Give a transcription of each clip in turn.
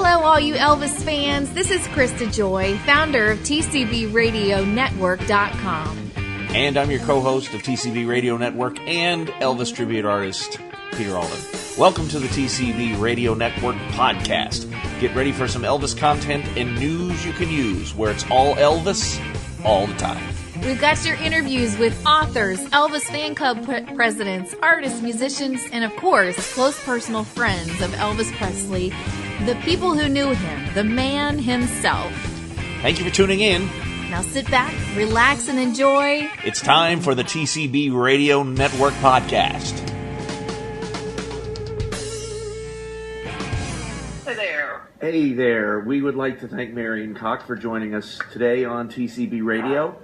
Hello, all you Elvis fans. This is Krista Joy, founder of TCBRadioNetwork.com. And I'm your co-host of TCB Radio Network and Elvis tribute artist, Peter Alden. Welcome to the TCB Radio Network podcast. Get ready for some Elvis content and news you can use, where it's all Elvis, all the time. We've got your interviews with authors, Elvis fan club presidents, artists, musicians, and of course, close personal friends of Elvis Presley, the people who knew him, the man himself. Thank you for tuning in. Now sit back, relax, and enjoy. It's time for the TCB Radio Network podcast. Hey there. Hey there. We would like to thank Marian and Cocke for joining us today on TCB Radio.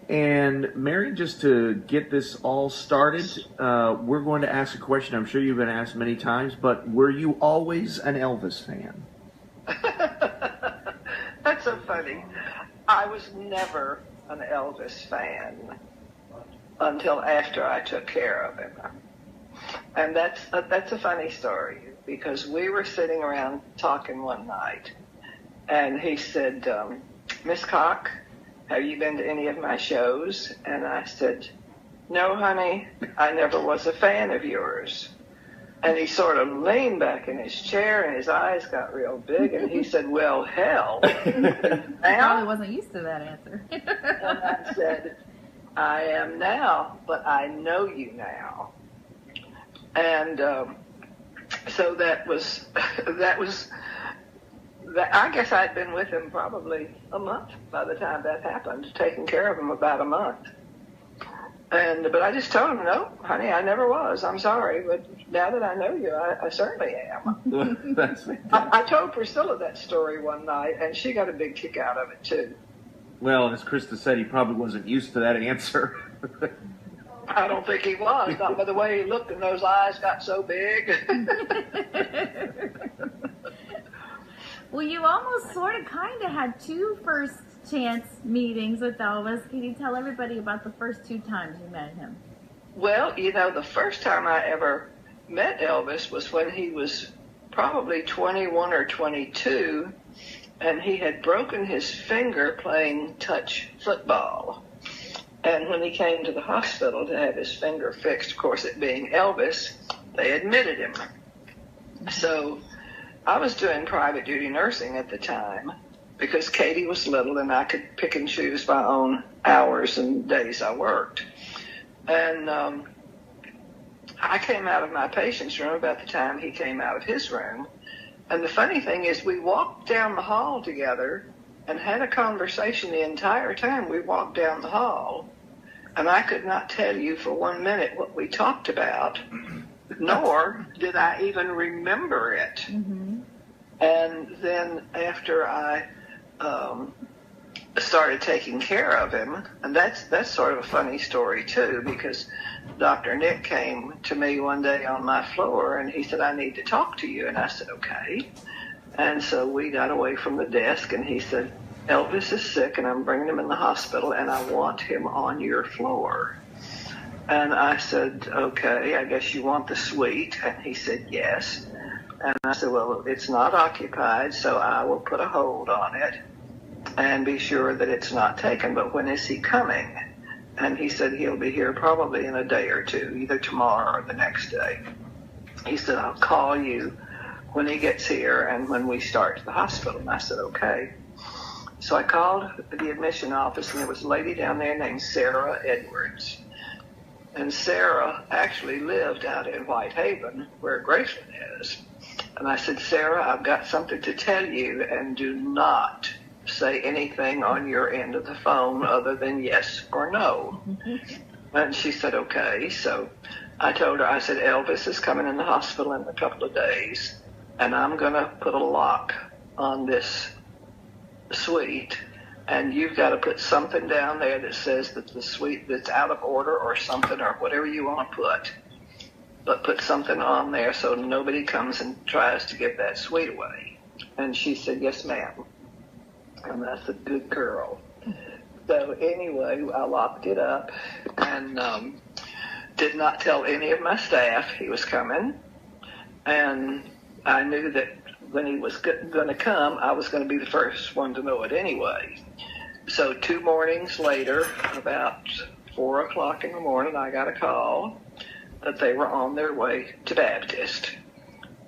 And Marian, just to get this all started, we're going to ask a question I'm sure you've been asked many times, but were you always an Elvis fan? That's so funny. I was never an Elvis fan until after I took care of him. And that's a funny story, because we were sitting around talking one night, and he said, Miss Cocke, have you been to any of my shows? And I said, no, honey, I never was a fan of yours. And he sort of leaned back in his chair, and his eyes got real big, and he said, well, hell. I probably wasn't used to that answer. And I said, I am now, but I know you now. And so that was I guess I'd been with him probably a month by the time that happened, taking care of him about a month. But I just told him, no, honey, I never was. I'm sorry, but now that I know you, I certainly am. That's fantastic. I told Priscilla that story one night, and she got a big kick out of it, too. Well, as Krista said, he probably wasn't used to that answer. I don't think he was, not by the way he looked, and those eyes got so big. Well, you almost sort of kind of had two first chance meetings with Elvis. Can you tell everybody about the first two times you met him? Well, the first time I ever met Elvis was when he was probably 21 or 22, and he had broken his finger playing touch football. And when he came to the hospital to have his finger fixed, of course, it being Elvis, they admitted him. So I was doing private duty nursing at the time because Katie was little and I could pick and choose my own hours and days I worked. And I came out of my patient's room about the time he came out of his room. And the funny thing is, we walked down the hall together and had a conversation the entire time we walked down the hall. And I could not tell you for 1 minute what we talked about, nor did I even remember it. Mm-hmm. And then after I started taking care of him, and that's sort of a funny story too, because Dr. Nick came to me one day on my floor, and he said, I need to talk to you. And I said, okay. And so we got away from the desk, and he said, Elvis is sick, and I'm bringing him in the hospital, and I want him on your floor. And I said, okay, I guess you want the suite. And he said, yes. And I said, well, it's not occupied, so I will put a hold on it and be sure that it's not taken. But when is he coming? And he said, he'll be here probably in a day or two, either tomorrow or the next day. He said, I'll call you when he gets here and when we start the hospital. And I said, okay. So I called the admission office, and there was a lady down there named Sarah Edwards. And Sarah actually lived out in Whitehaven, where Graceland is. And I said, Sarah, I've got something to tell you, and do not say anything on your end of the phone other than yes or no. Mm-hmm. And she said, okay. So I told her, I said, Elvis is coming in the hospital in a couple of days, and I'm going to put a lock on this suite, and you've got to put something down there that says that the suite that's out of order or something, or whatever you want to put, but put something on there so nobody comes and tries to give that suite away. And she said, yes, ma'am. And I said, good girl. So anyway, I locked it up and did not tell any of my staff he was coming. And I knew that when he was going to come, I was going to be the first one to know it anyway. So 2 mornings later, about 4 o'clock in the morning, I got a call that they were on their way to Baptist.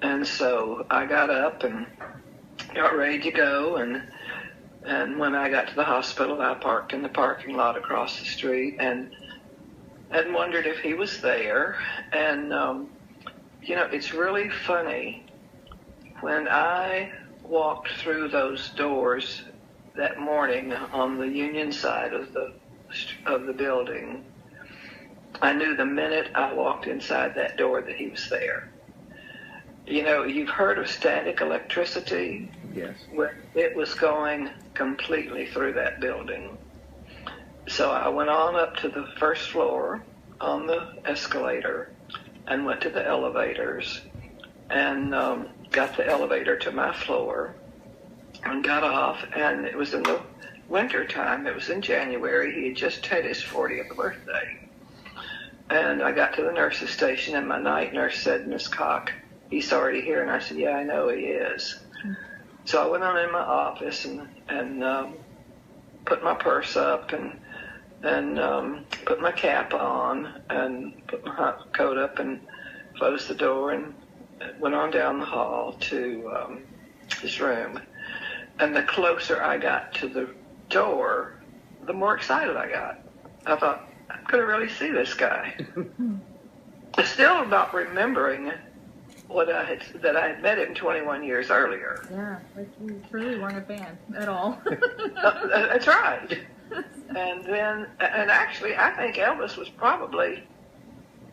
And so I got up and got ready to go, and when I got to the hospital, I parked in the parking lot across the street and wondered if he was there. And, it's really funny. When I walked through those doors that morning on the Union side of the building, I knew the minute I walked inside that door that he was there. You've heard of static electricity? Yes. Well, it was going completely through that building. So I went on up to the first floor on the escalator and went to the elevators and got the elevator to my floor and got off. And it was in the winter time. It was in January. He had just had his 40th birthday. And I got to the nurse's station, and my night nurse said, "Miss Cocke, he's already here." And I said, "Yeah, I know he is." So I went on in my office and put my purse up and put my cap on and put my coat up and closed the door and went on down the hall to his room. And the closer I got to the door, the more excited I got. I thought, I'm going to really see this guy. Still not remembering that I had met him 21 years earlier. Yeah, like you truly weren't a fan at all. That's right. And actually, I think Elvis was probably,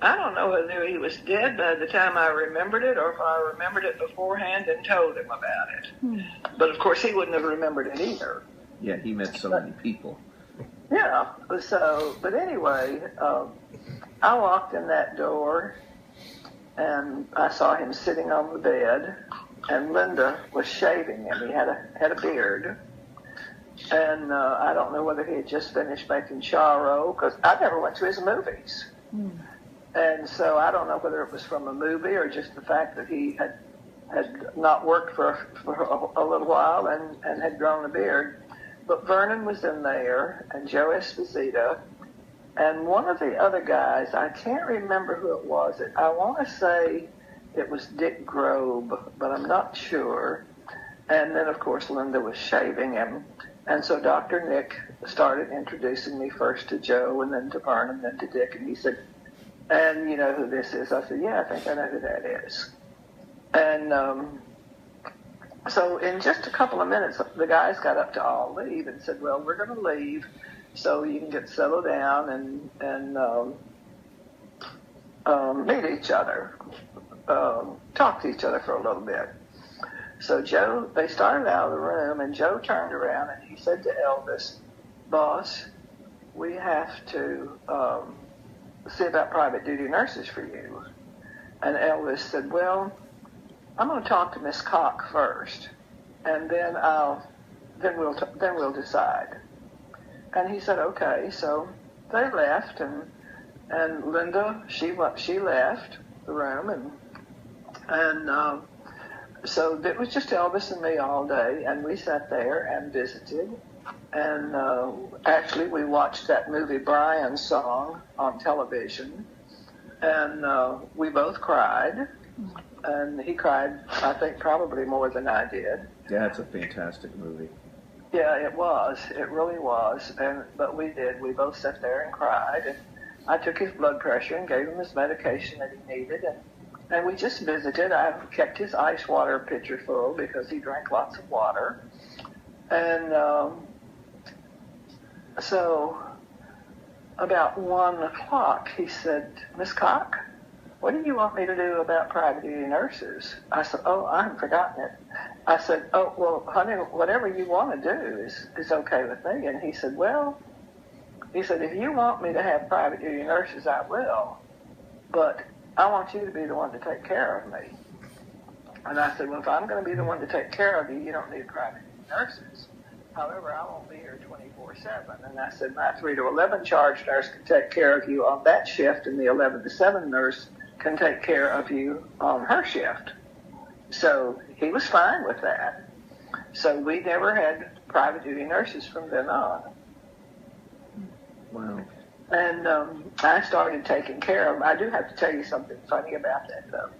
I don't know whether he was dead by the time I remembered it or if I remembered it beforehand and told him about it. But of course, he wouldn't have remembered it either. Yeah, he met so many people. Yeah, but anyway, I walked in that door and I saw him sitting on the bed, and Linda was shaving him. He had a beard, and I don't know whether he had just finished making Charo, because I never went to his movies, and so I don't know whether it was from a movie or just the fact that he had not worked for a little while and had grown a beard. But Vernon was in there, and Joe Esposito, and one of the other guys, I can't remember who it was. I want to say it was Dick Grobe, but I'm not sure. And then, of course, Linda was shaving him. And so Dr. Nick started introducing me first to Joe and then to Vernon, then to Dick. And he said, "And you know who this is?" I said, "Yeah, I think I know who that is." And so in just a couple of minutes, the guys got up to all leave and said, "Well, we're going to leave so you can get settled down and meet each other, talk to each other for a little bit." So they started out of the room, and Joe turned around and he said to Elvis, "Boss, we have to see about private duty nurses for you." And Elvis said, "Well, I'm going to talk to Miss Cocke first, and then we'll decide." And he said, "Okay." So they left, and Linda, she left the room, and so it was just Elvis and me all day, and we sat there and visited, and actually we watched that movie Brian's Song on television, and we both cried, and he cried, I think, probably more than I did. Yeah, it's a fantastic movie. Yeah, it was. It really was. But we did. We both sat there and cried. And I took his blood pressure and gave him his medication that he needed. And we just visited. I kept his ice water pitcher full because he drank lots of water. And so about 1 o'clock, he said, "Miss Cocke, what do you want me to do about private duty nurses?" I said, "Oh, I haven't forgotten it." I said, "Oh, well, honey, whatever you want to do is okay with me." And he said, if you want me to have private duty nurses, I will. But I want you to be the one to take care of me. And I said, "Well, if I'm going to be the one to take care of you, you don't need private duty nurses. However, I won't be here 24/7. And I said, "My 3 to 11 charge nurse can take care of you on that shift, and the 11 to 7 nurse can take care of you on her shift." So he was fine with that. So we never had private duty nurses from then on. Wow. And I started taking care of them. I do have to tell you something funny about that, though.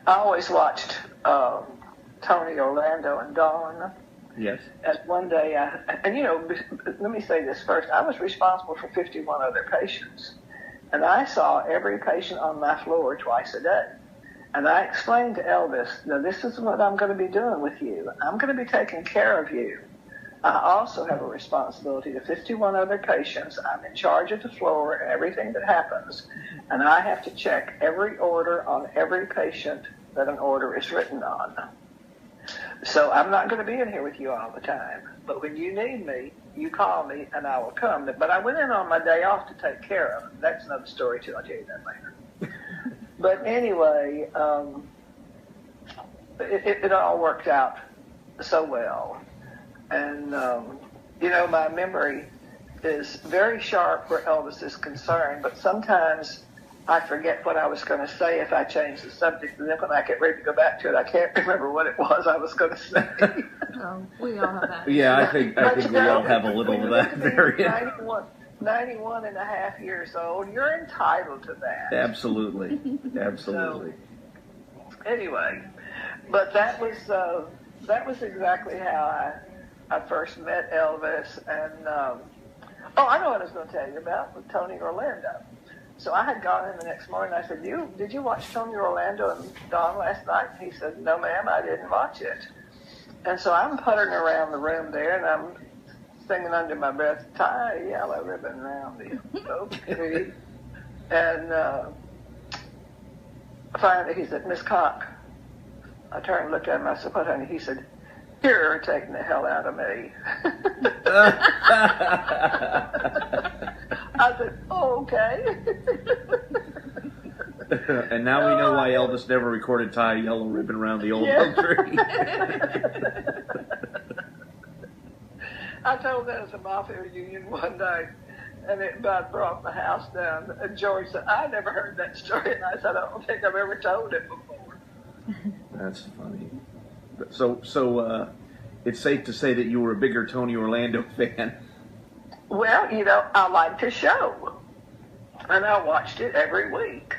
I always watched Tony, Orlando, and Dawn. Yes. And one day, let me say this first. I was responsible for 51 other patients. And I saw every patient on my floor twice a day. And I explained to Elvis, now this is what I'm going to be doing with you. I'm going to be taking care of you. I also have a responsibility to 51 other patients. I'm in charge of the floor and everything that happens. And I have to check every order on every patient that an order is written on. So I'm not going to be in here with you all the time. But when you need me, you call me and I will come. But I went in on my day off to take care of them. That's another story too. I'll tell you that later. But anyway, it all worked out so well. And, my memory is very sharp where Elvis is concerned, but sometimes I forget what I was going to say if I change the subject, and then when I get ready to go back to it, I can't remember what it was I was going to say. We all have that. Yeah, I think we all have a little of that, Marian. 91 and a half years old, you're entitled to that. Absolutely. Absolutely. So, anyway, but that was exactly how I first met Elvis. And, I know what I was going to tell you about with Tony Orlando. So I had gone in the next morning, and I said, did you watch Tony Orlando and Dawn last night? And he said, no, ma'am, I didn't watch it. And so I'm puttering around the room there, and I'm singing under my breath, tie a yellow ribbon around the oak tree. And finally he said, Miss Cocke. I turned and looked at him, I said, what, honey? He said, you're irritating the hell out of me. I said, oh, okay. And now we know why Elvis never recorded tie a yellow ribbon around the old oak tree. I told that at the mafia reunion one night, and it about brought the house down. And George said, I never heard that story. And I said, I don't think I've ever told it before. That's funny. So it's safe to say that you were a bigger Tony Orlando fan. Well, I liked his show, and I watched it every week.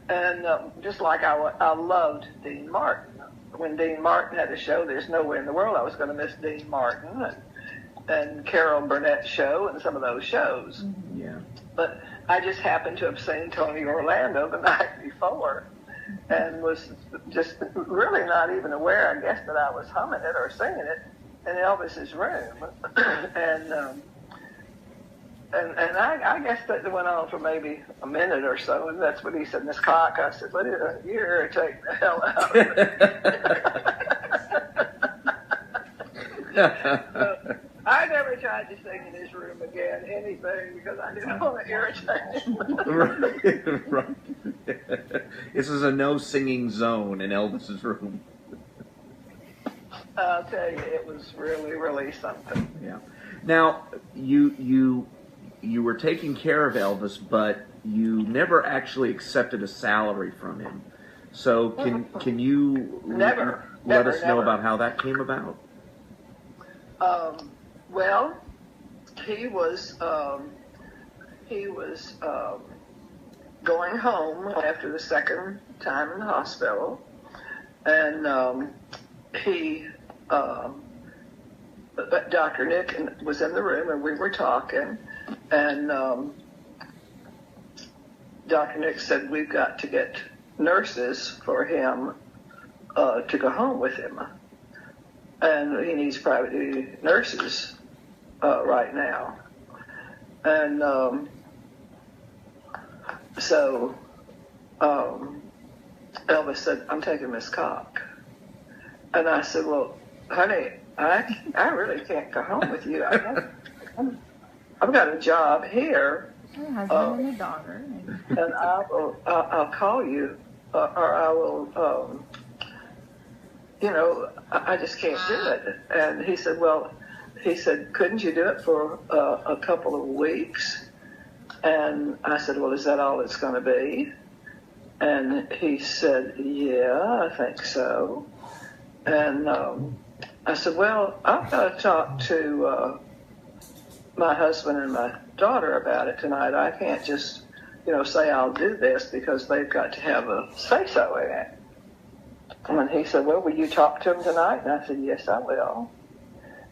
And just like I loved Dean Martin. When Dean Martin had a show, there's no way in the world I was going to miss Dean Martin and Carol Burnett's show and some of those shows. Yeah. But I just happened to have seen Tony Orlando the night before and was just really not even aware, I guess, that I was humming it or singing it in Elvis's room. And I guess that went on for maybe a minute or so, and that's when he said, Miss Cocke. I said, you're irritating the hell out of me. I never tried to sing in his room again, anything, because I didn't want to irritate him. Right. This is a no singing zone in Elvis's room. I'll tell you, it was really, really something. Yeah. Now, you were taking care of Elvis, but you never actually accepted a salary from him. So can you let us know about how that came about? Well, he was going home after the second time in the hospital, and but Dr. Nick was in the room, and we were talking, and Dr. Nick said, we've got to get nurses for him to go home with him, and he needs private duty nurses right now. And so Elvis said, I'm taking Miss Cocke. And I said, well, honey, I really can't go home with you. I've got a job here. Her husband and a daughter. And I'll call you, or I will, I just can't do it. And he said, couldn't you do it for a couple of weeks? And I said, well, is that all it's going to be? And he said, yeah, I think so. And I said, well, I've got to talk to my husband and my daughter about it tonight. I can't just, say I'll do this because they've got to have a say-so in it. And he said, well, will you talk to them tonight? And I said, yes, I will.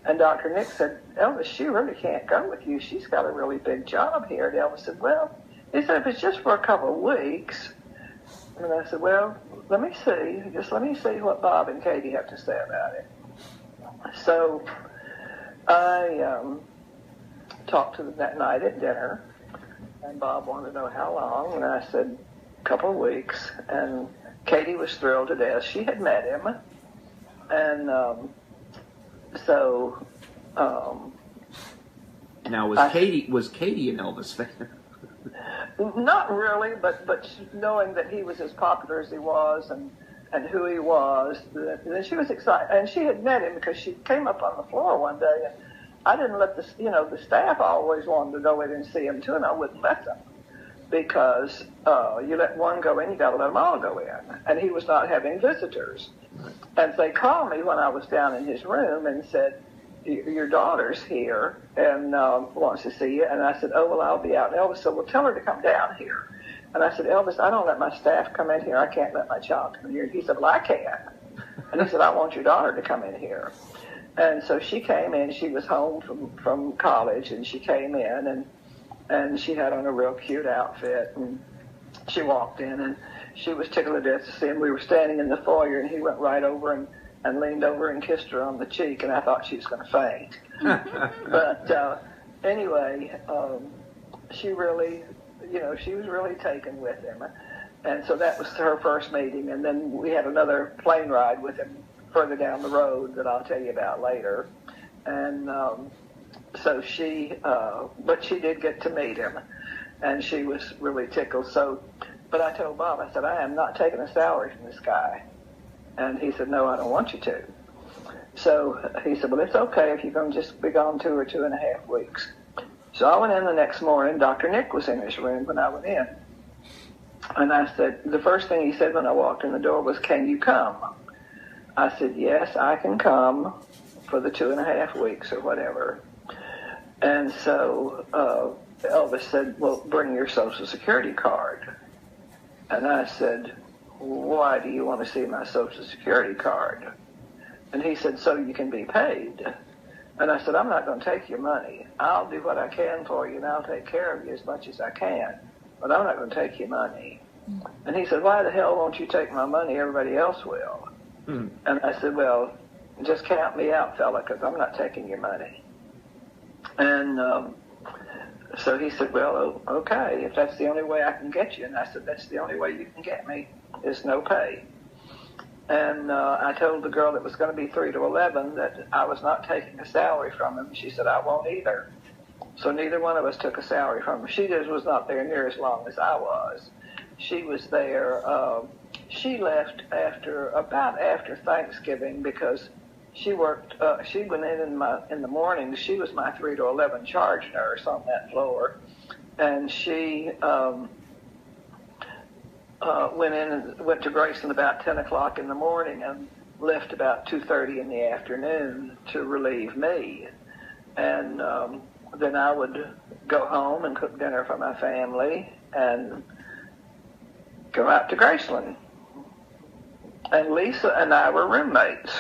And Dr. Nick said, Elvis, she really can't go with you. She's got a really big job here. And Elvis said, well, he said, if it's just for a couple of weeks. And I said, well, let me see what Bob and Katie have to say about it. So I talked to them that night at dinner, and Bob wanted to know how long, and I said, a couple of weeks. And Katie was thrilled to death. She had met him, and now was Katie an Elvis fan? Not really, but knowing that he was as popular as he was and who he was, then she was excited. And she had met him because she came up on the floor one day, and I didn't let the staff always wanted to go in and see him too, and I wouldn't let them because you let one go in, you got to let them all go in. And he was not having visitors. And they called me when I was down in his room and said, your daughter's here and wants to see you. And I said, oh, well, I'll be out. And Elvis said, well, tell her to come down here. And I said, Elvis, I don't let my staff come in here. I can't let my child come in here. And he said, well, I can. And he said, I want your daughter to come in here. And so she came in. She was home from college, and she came in, and she had on a real cute outfit. And she walked in, and she was tickled to death to see him. We were standing in the foyer, and he went right over and leaned over and kissed her on the cheek, and I thought she was going to faint. But anyway, she really, she was really taken with him. And so that was her first meeting, and then we had another plane ride with him further down the road that I'll tell you about later. And so but she did get to meet him, and she was really tickled. But I told Bob, I said, I am not taking a salary from this guy. And he said, no, I don't want you to. So he said, well, it's okay if you're going to just be gone 2 or 2.5 weeks. So I went in the next morning. Dr. Nick was in his room when I went in. And I said, the first thing he said when I walked in the door was, can you come? I said, yes, I can come for the 2.5 weeks or whatever. And so Elvis said, well, bring your Social Security card. And I said, why do you want to see my Social Security card? And he said, so you can be paid. And I said, I'm not going to take your money. I'll do what I can for you, and I'll take care of you as much as I can. But I'm not going to take your money. And he said, why the hell won't you take my money? Everybody else will. And I said, well, just count me out, fella, because I'm not taking your money. And so he said, well, okay, if that's the only way I can get you. And I said, that's the only way you can get me is no pay. And I told the girl that was going to be 3 to 11 that I was not taking a salary from him. She said, I won't either. So neither one of us took a salary from him. She just was not there near as long as I was. She was there. She left after Thanksgiving because she worked. She went in the morning. She was my 3 to 11 charge nurse on that floor, and she went to Grayson about 10 o'clock in the morning and left about 2:30 in the afternoon to relieve me. And then I would go home and cook dinner for my family and go out to Graceland. And Lisa and I were roommates.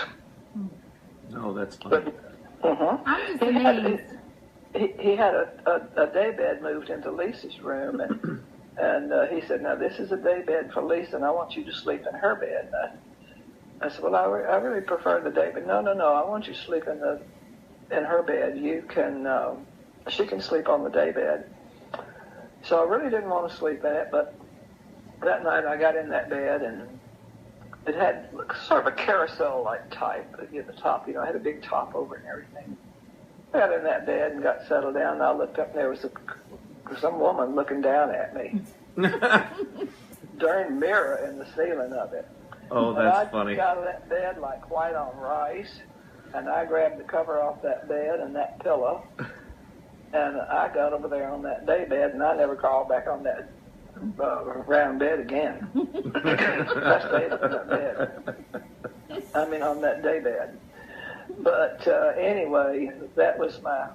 Oh, that's funny. I'm just amazed. He had a day bed moved into Lisa's room, and he said, now this is a day bed for Lisa, and I want you to sleep in her bed. I said, well, I really prefer the day bed. No, I want you to sleep in her bed. You can, she can sleep on the day bed. So I really didn't want to sleep in it, but that night I got in that bed, and it had sort of a carousel-like type at the top. It had a big top over it and everything. I got in that bed and got settled down, and I looked up, and there was some woman looking down at me. Darn mirror in the ceiling of it. Oh, that's funny. I got out of that bed like white on rice, and I grabbed the cover off that bed and that pillow, and I got over there on that day bed, and I never crawled back on that around bed again. I stayed in that bed. I mean, on that day bed. But anyway, that was my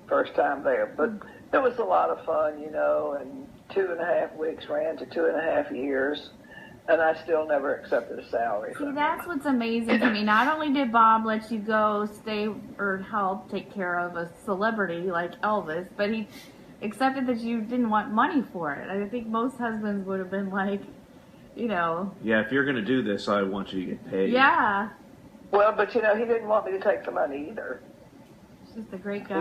first time there. But it was a lot of fun, you know, and 2.5 weeks ran to 2.5 years, and I still never accepted a salary. See, that's what's amazing to me. Not only did Bob let you go stay or help take care of a celebrity like Elvis, but he accepted that you didn't want money for it. I think most husbands would have been like, you know. Yeah, if you're going to do this, I want you to get paid. Yeah. Well, but, you know, he didn't want me to take the money either. He's just a great guy.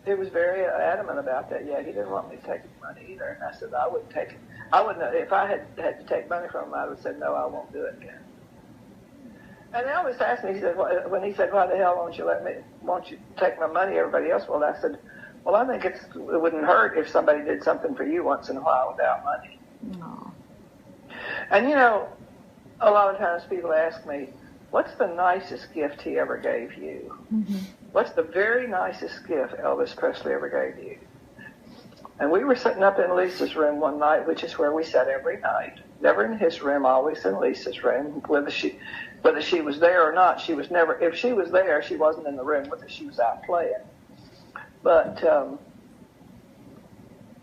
He was very adamant about that. Yeah, he didn't want me to take the money either. And I said, I wouldn't take it. I wouldn't, if I had to take money from him, I would have said, no, I won't do it again. And they always asked me, he said, when he said, why the hell won't you take my money, everybody else will? I said, well, I think it wouldn't hurt if somebody did something for you once in a while without money. Aww. And, you know, a lot of times people ask me, what's the nicest gift he ever gave you? Mm-hmm. What's the very nicest gift Elvis Presley ever gave you? And we were sitting up in Lisa's room one night, which is where we sat every night. Never in his room, always in Lisa's room. Whether she was there or not, she was never. If she was there, she wasn't in the room with us. She was out playing. But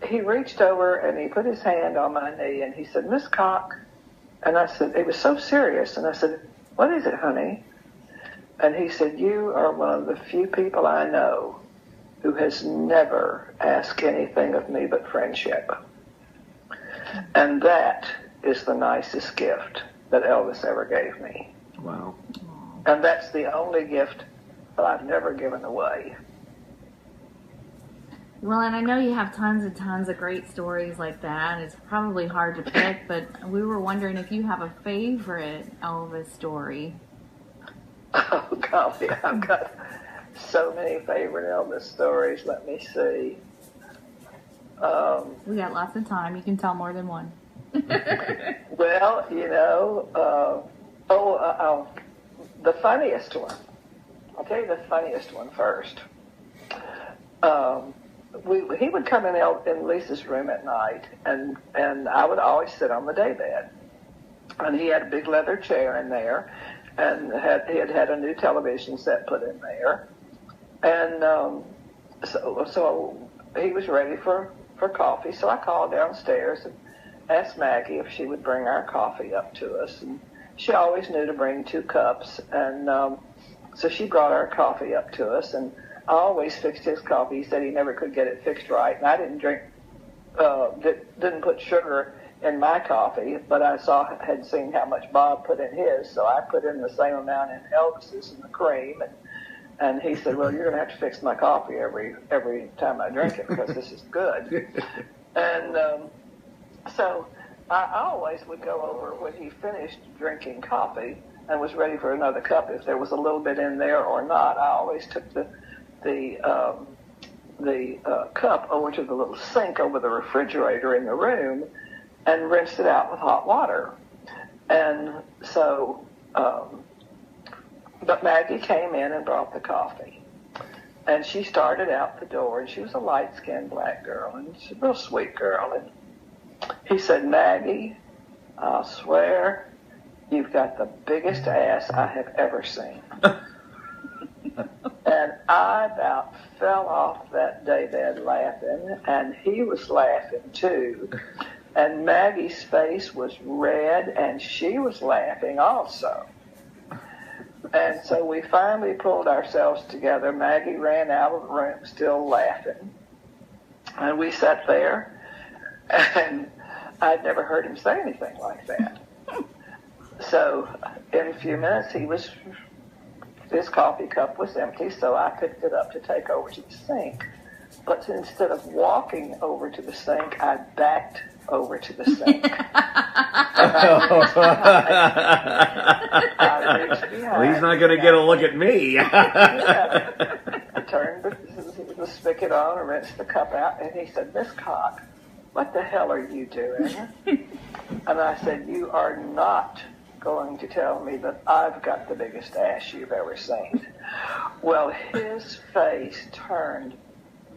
he reached over and he put his hand on my knee and he said, Miss Cocke. And I said, it was so serious. And I said, what is it, honey? And he said, you are one of the few people I know who has never asked anything of me but friendship. And that is the nicest gift that Elvis ever gave me. Wow. And that's the only gift that I've never given away. Well, and I know you have tons and tons of great stories like that. It's probably hard to pick, but we were wondering if you have a favorite Elvis story. Oh, golly, I've got so many favorite Elvis stories. Let me see. We got lots of time. You can tell more than one. Well, you know, the funniest one. I'll tell you the funniest one first. He would come in Lisa's room at night, and I would always sit on the daybed. And he had a big leather chair in there, and he had a new television set put in there. And so he was ready for coffee. So I called downstairs and asked Maggie if she would bring our coffee up to us. And she always knew to bring 2 cups. And so she brought our coffee up to us. And I always fixed his coffee. He said he never could get it fixed right. And I didn't didn't put sugar in my coffee, but I had seen how much Bob put in his, so I put in the same amount in Elvis's and the cream, and he said, well, you're going to have to fix my coffee every time I drink it because this is good. And so I always would go over when he finished drinking coffee and was ready for another cup. If there was a little bit in there or not, I always took the cup over to the little sink over the refrigerator in the room and rinsed it out with hot water. And so, but Maggie came in and brought the coffee. And she started out the door, and she was a light-skinned black girl, and she's a real sweet girl. And he said, Maggie, I swear you've got the biggest ass I have ever seen. And I about fell off that daybed laughing, and he was laughing too. And Maggie's face was red, and she was laughing also. And so we finally pulled ourselves together. Maggie ran out of the room still laughing. And we sat there, and I'd never heard him say anything like that. So in a few minutes, his coffee cup was empty, so I picked it up to take over to the sink. But instead of walking over to the sink, I backed over to the sink. I reached behind. Well, he's not going to get a look at me. I turned the spigot on and rinsed the cup out, and he said, Miss Cocke, what the hell are you doing? And I said, you are not going to tell me that I've got the biggest ass you've ever seen. Well, his face turned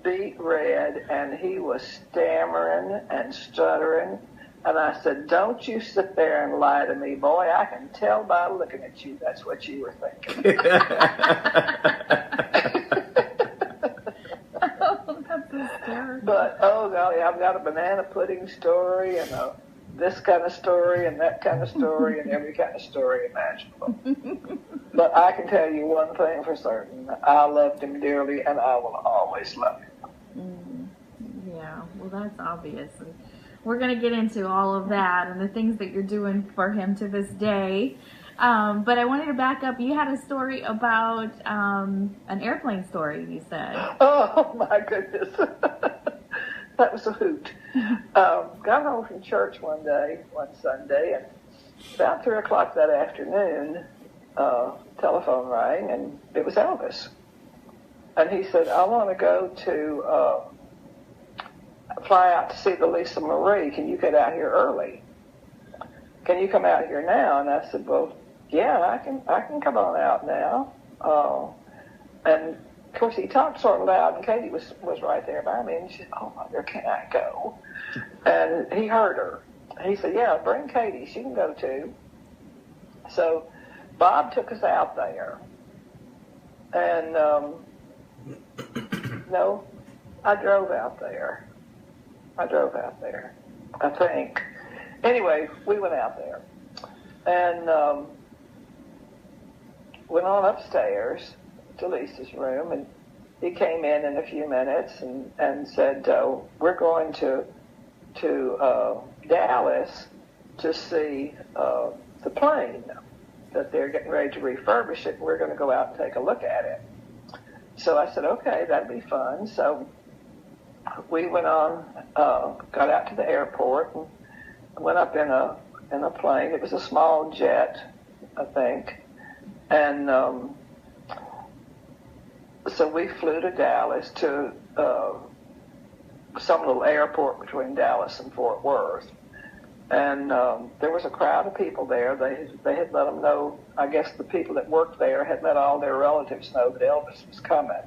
beet red, and he was stammering and stuttering. And I said, don't you sit there and lie to me, boy. I can tell by looking at you that's what you were thinking. Oh, that's hysterical. But, oh, golly, I've got a banana pudding story and this kind of story and that kind of story and every kind of story imaginable. But I can tell you one thing for certain. I loved him dearly, and I will always love him. Yeah, well, that's obvious. And we're going to get into all of that and the things that you're doing for him to this day. But I wanted to back up. You had a story about an airplane story, you said. Oh, my goodness. That was a hoot. Got home from church one Sunday, and about 3 o'clock that afternoon, telephone rang, and it was Elvis. And he said, I want to go to fly out to see the Lisa Marie. Can you get out here early? Can you come out here now? And I said, well, yeah, I can come on out now. And of course he talked sort of loud, and Katie was right there by me, and she said, oh, mother, can I go? And he heard her. He said, yeah, bring Katie. She can go too. So Bob took us out there. And, no, I drove out there, I think. Anyway, we went out there and went on upstairs to Lisa's room, and he came in a few minutes and said, we're going to Dallas to see the plane, that they're getting ready to refurbish it, and we're going to go out and take a look at it. So I said, okay, that'd be fun. So we went on, got out to the airport and went up in a plane. It was a small jet, I think. And so we flew to Dallas, to some little airport between Dallas and Fort Worth. And there was a crowd of people there. They had let them know, I guess the people that worked there had let all their relatives know that Elvis was coming.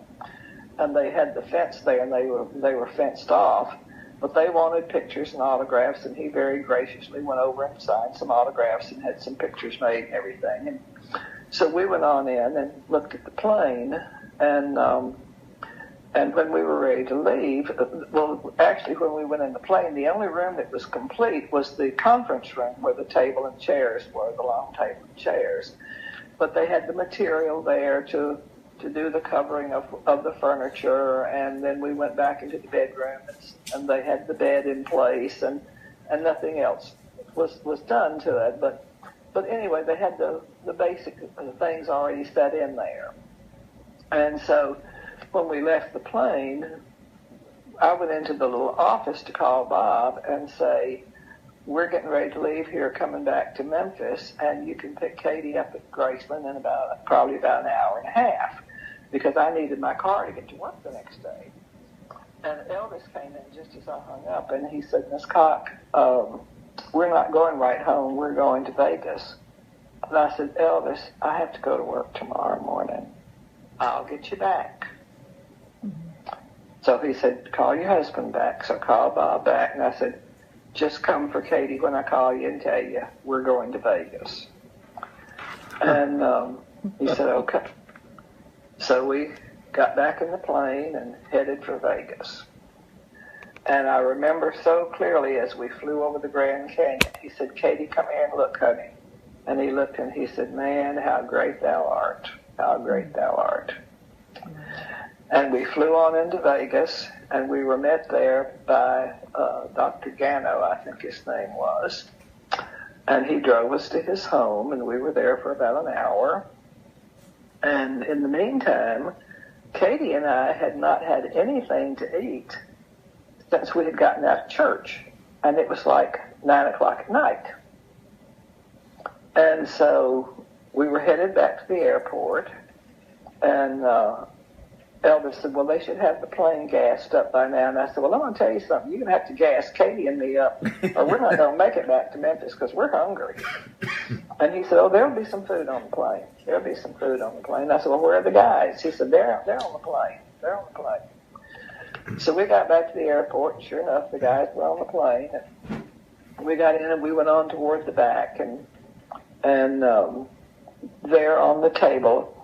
And they had the fence there, and they were fenced off. But they wanted pictures and autographs, and he very graciously went over and signed some autographs and had some pictures made and everything. And so we went on in and looked at the plane, and when we were ready to leave, well, actually, when we went in the plane, the only room that was complete was the conference room where the table and chairs were, the long table and chairs. But they had the material there to do the covering of the furniture, and then we went back into the bedroom, and they had the bed in place, and nothing else was done to it. But anyway, they had the basic things already set in there. And so when we left the plane, I went into the little office to call Bob and say, we're getting ready to leave here, coming back to Memphis, and you can pick Katie up at Graceland in probably about an hour and a half, because I needed my car to get to work the next day. And Elvis came in just as I hung up, and he said, Miss Cocke, we're not going right home, we're going to Vegas. And I said, Elvis, I have to go to work tomorrow morning. I'll get you back. So he said, call your husband back. So I called Bob back, and I said, just come for Katie when I call you and tell you we're going to Vegas. And he said, okay. So we got back in the plane and headed for Vegas. And I remember so clearly as we flew over the Grand Canyon, he said, Katie, come here and look, honey. And he looked and he said, man, how great thou art. How great thou art. And we flew on into Vegas, and we were met there by Dr. Gano, I think his name was. And he drove us to his home, and we were there for about an hour. And in the meantime, Katie and I had not had anything to eat since we had gotten out of church. And it was like 9 o'clock at night. And so we were headed back to the airport, and Elvis said, well, they should have the plane gassed up by now. And I said, well, I'm going to tell you something. You're going to have to gas Katie and me up, or we're not going to make it back to Memphis because we're hungry. And he said, oh, there'll be some food on the plane. There'll be some food on the plane. I said, well, where are the guys? He said, they're on the plane. They're on the plane. So we got back to the airport, and sure enough, the guys were on the plane. And we got in and we went on toward the back, and there on the table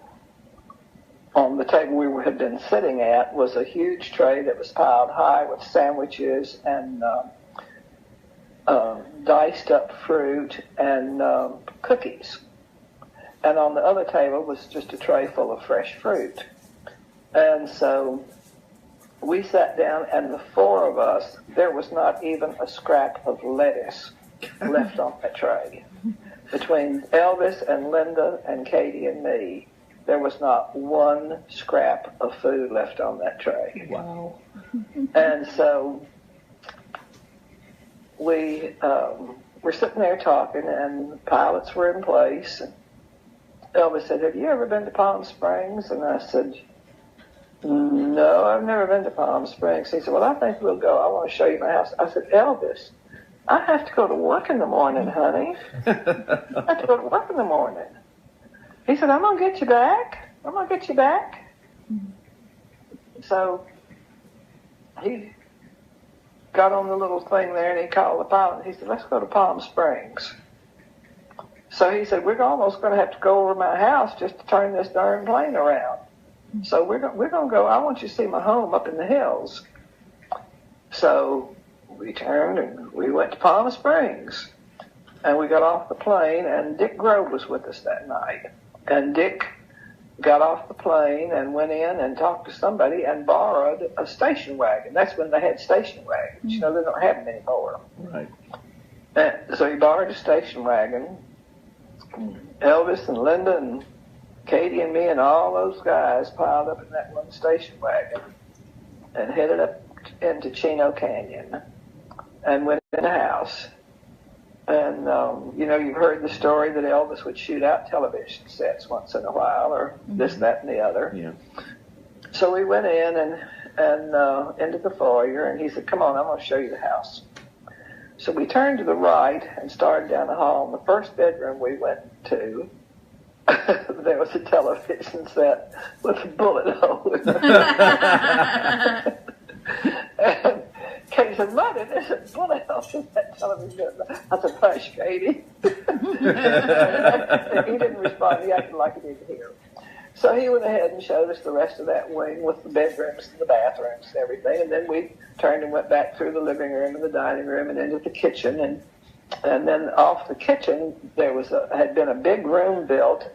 we had been sitting at was a huge tray that was piled high with sandwiches and diced up fruit and cookies. And on the other table was just a tray full of fresh fruit. And so we sat down, and the four of us, there was not even a scrap of lettuce left on that tray. Between Elvis and Linda and Katie and me, there was not one scrap of food left on that tray. Wow. And so we were sitting there talking, and the pilots were in place. And Elvis said, "Have you ever been to Palm Springs?" And I said, "No, I've never been to Palm Springs." He said, "Well, I think we'll go. I want to show you my house." I said, "Elvis, I have to go to work in the morning, honey. I have to go to work in the morning." He said, "I'm going to get you back. I'm going to get you back." So he got on the little thing there, and he called the pilot. He said, "Let's go to Palm Springs." So he said, "We're almost going to have to go over my house just to turn this darn plane around. So we're going to go. I want you to see my home up in the hills." So we turned and we went to Palm Springs, and we got off the plane, and Dick Grove was with us that night. And Dick got off the plane and went in and talked to somebody and borrowed a station wagon. That's when they had station wagons. You know, they don't have them anymore. Right. And so he borrowed a station wagon. Elvis and Linda and Katie and me and all those guys piled up in that one station wagon and headed up into Chino Canyon and went in the house. And, you know, you've heard the story that Elvis would shoot out television sets once in a while, or this, that, and the other. Yeah. So we went in and into the foyer, and he said, "Come on, I'm going to show you the house." So we turned to the right and started down the hall. In the first bedroom we went to, there was a television set with a bullet hole in it. And Katie said, "Mother, there's a bullet hole in that television." I said, "Hush, Katie." He didn't respond. He acted like he didn't hear. So he went ahead and showed us the rest of that wing with the bedrooms and the bathrooms and everything. And then we turned and went back through the living room and the dining room and into the kitchen. And then off the kitchen, there had been a big room built.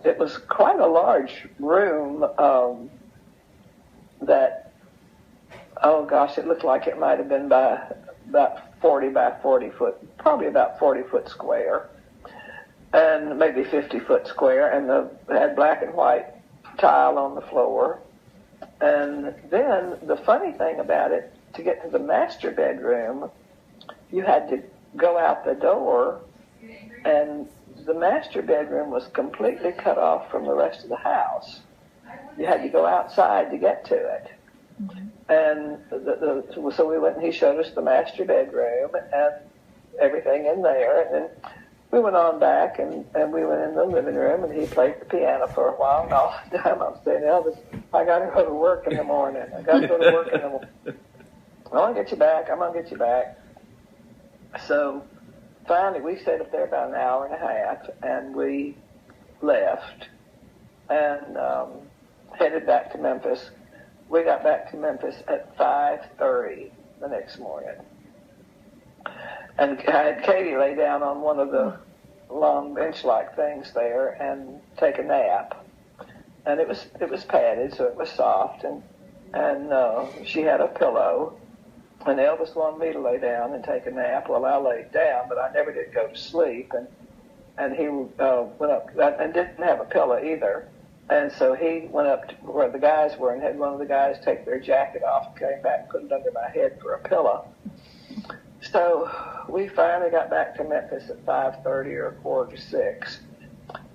It was quite a large room that, oh gosh, it looked like it might have been by about 40 by 40 foot, probably about 40 foot square, and maybe 50 foot square, and it had black and white tile on the floor. And then the funny thing about it, to get to the master bedroom, you had to go out the door, and the master bedroom was completely cut off from the rest of the house. You had to go outside to get to it. And so we went and he showed us the master bedroom and everything in there. And then we went on back and we went in the living room and he played the piano for a while. And all the time I'm saying, "Elvis, I got to go to work in the morning. I got to go to work in the morning. I'm going to get you back. I'm going to get you back." So finally we stayed up there about an hour and a half and we left and headed back to Memphis. We got back to Memphis at 5:30 the next morning. And I had Katie lay down on one of the long bench-like things there and take a nap. And it was padded, so it was soft. And she had a pillow. And Elvis wanted me to lay down and take a nap. Well, I laid down, but I never did go to sleep. And he went up and didn't have a pillow either. And so he went up to where the guys were and had one of the guys take their jacket off and came back and put it under my head for a pillow. So we finally got back to Memphis at 5:30 or 5:45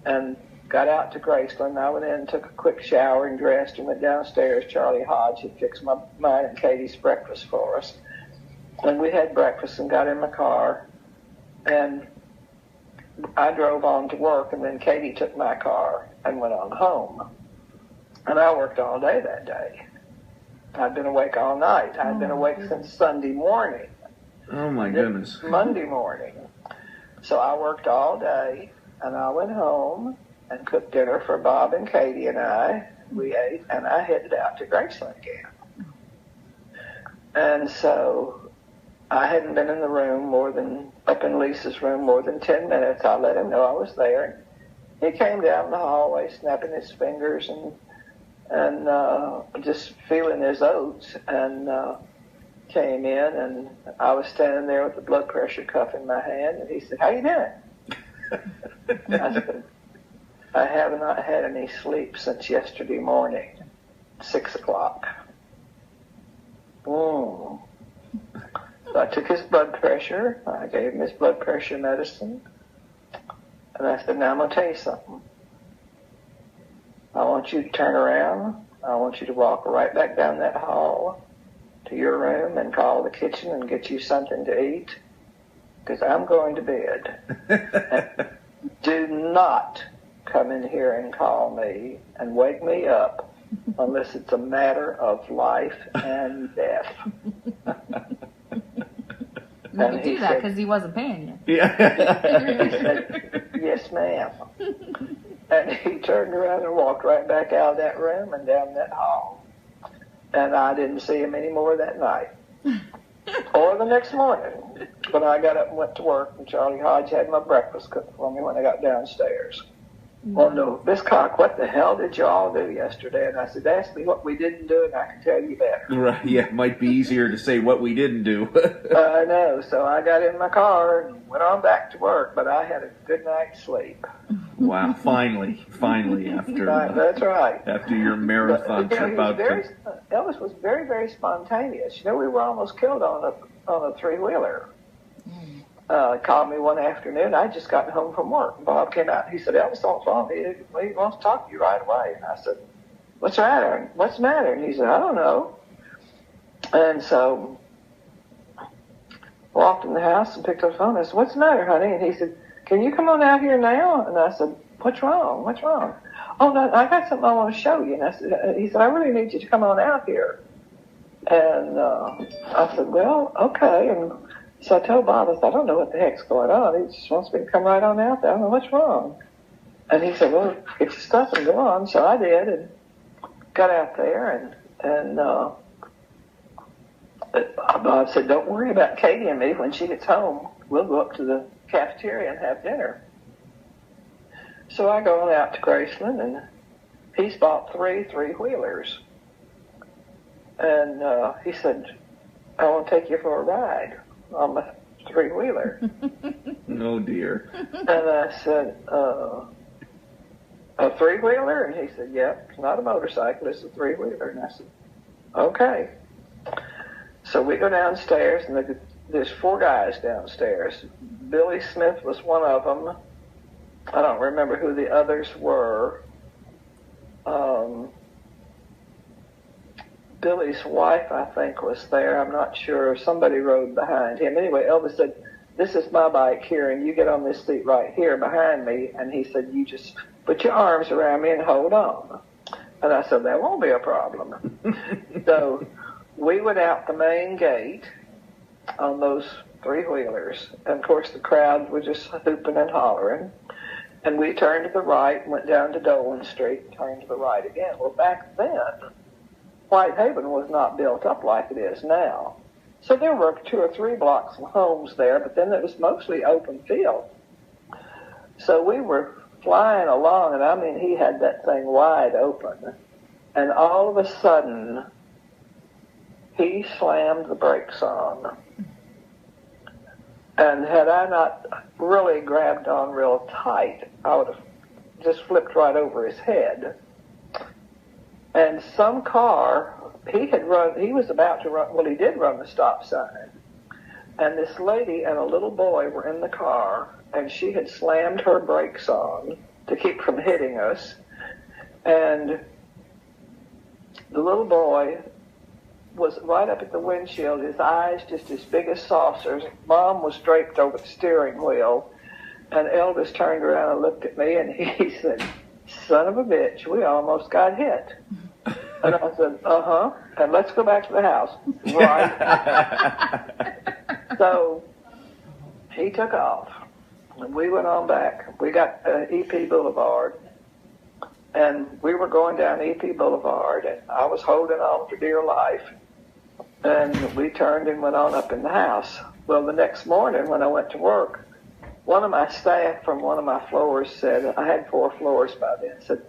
and got out to Graceland. I went in and took a quick shower and dressed and went downstairs. Charlie Hodge had fixed mine and Katie's breakfast for us. And we had breakfast and got in my car. And I drove on to work, and then Katie took my car and went on home. And I worked all day that day. I'd been awake all night. I'd been awake since Sunday morning. Oh, my goodness. Monday morning. So I worked all day, and I went home and cooked dinner for Bob and Katie and I. We ate, and I headed out to Graceland again. And so I hadn't been in the room up in Lisa's room more than 10 minutes. I let him know I was there. He came down the hallway snapping his fingers and just feeling his oats, and came in, and I was standing there with the blood pressure cuff in my hand, and he said, "How you doing?" I said, "I have not had any sleep since yesterday morning, 6 o'clock. So I took his blood pressure. I gave him his blood pressure medicine. And I said, "Now I'm going to tell you something. I want you to turn around. I want you to walk right back down that hall to your room and call the kitchen and get you something to eat, because I'm going to bed. Do not come in here and call me and wake me up unless it's a matter of life and death." You could do that because he wasn't paying you. Yeah. He said, "Yes, ma'am." And he turned around and walked right back out of that room and down that hall. And I didn't see him anymore that night. Or the next morning when I got up and went to work, and Charlie Hodge had my breakfast cooked for me when I got downstairs. "Well, no, Miss Cocke, what the hell did you all do yesterday?" And I said, "Ask me what we didn't do, and I can tell you better." Right, yeah, it might be easier to say what we didn't do. I know. So I got in my car and went on back to work, but I had a good night's sleep. Wow, finally, after That's right. After your marathon trip out to... Elvis was very, very spontaneous. We were almost killed on a three-wheeler. Called me one afternoon. I just gotten home from work. Bob came out. He said, "Elvis on the phone. He wants to talk to you right away." And I said, "What's the matter? What's the matter?" And he said, "I don't know." And so walked in the house and picked up the phone. I said, "What's the matter, honey?" And he said, "Can you come on out here now?" And I said, "What's wrong? What's wrong?" "Oh, no, I got something I want to show you." And he said, "I really need you to come on out here." And I said, "Well, okay." And so I told Bob, I said, "I don't know what the heck's going on. He just wants me to come right on out there. I don't know what's wrong." And he said, "Well, get your stuff and go on." So I did, and got out there, and Bob said, "Don't worry about Katie and me. When she gets home, we'll go up to the cafeteria and have dinner." So I go on out to Graceland, and he's bought three-wheelers. And he said, "I want to take you for a ride on my three-wheeler." Oh, dear. And I said, "A three-wheeler?" And he said, "Yep, it's not a motorcycle, it's a three-wheeler." And I said, "Okay." So we go downstairs, and there's 4 guys downstairs. Billy Smith was one of them. I don't remember who the others were. Billy's wife, I think, was there. I'm not sure. Somebody rode behind him. Anyway, Elvis said, "This is my bike here, and you get on this seat right here behind me." And he said, "You just put your arms around me and hold on." And I said, "That won't be a problem." So we went out the main gate on those three-wheelers. And, of course, the crowd was just hooping and hollering. And we turned to the right and went down to Dolan Street and turned to the right again. Well, back then, Whitehaven was not built up like it is now. So there were 2 or 3 blocks of homes there, but then it was mostly open field. So we were flying along, and I mean, he had that thing wide open. And all of a sudden, he slammed the brakes on. And had I not really grabbed on real tight, I would have just flipped right over his head. And some car, he was about to run, well, he did run the stop sign. And this lady and a little boy were in the car, and she had slammed her brakes on to keep from hitting us. And the little boy was right up at the windshield, his eyes just as big as saucers. Mom was draped over the steering wheel, and Elvis turned around and looked at me, and he said, "Son of a bitch, we almost got hit." And I said, uh-huh, and let's go back to the house. Right. So he took off, and we went on back. We got EP Boulevard, and we were going down EP Boulevard, and I was holding on for dear life, and we turned and went on up in the house. Well, the next morning when I went to work, one of my staff from one of my floors said, I had 4 floors by then, said,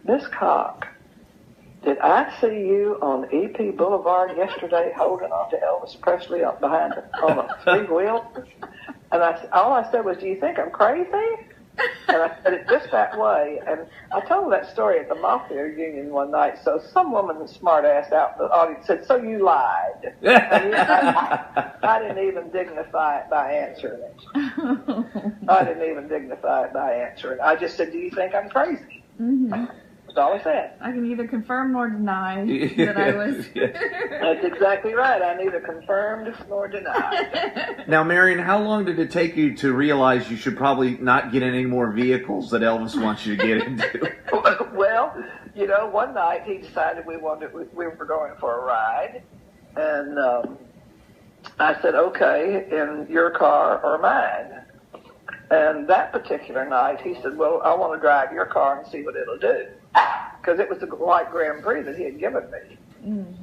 Miss Cocke, did I see you on EP Boulevard yesterday holding on to Elvis Presley on a 3-wheel? And all I said was, do you think I'm crazy? And I said it just that way. And I told that story at the Mafia reunion one night. So some woman, smart ass out in the audience, said, so you lied. And I didn't even dignify it by answering it. I just said, do you think I'm crazy? Mm-hmm. That's all I said. I can neither confirm nor deny that I was. That's exactly right. I neither confirmed nor denied. Now, Marian, how long did it take you to realize you should probably not get in any more vehicles that Elvis wants you to get into? Well, one night he decided we were going for a ride, and I said, okay, in your car or mine. And that particular night, he said, well, I want to drive your car and see what it'll do. Because it was the white Grand Prix that he had given me. Mm.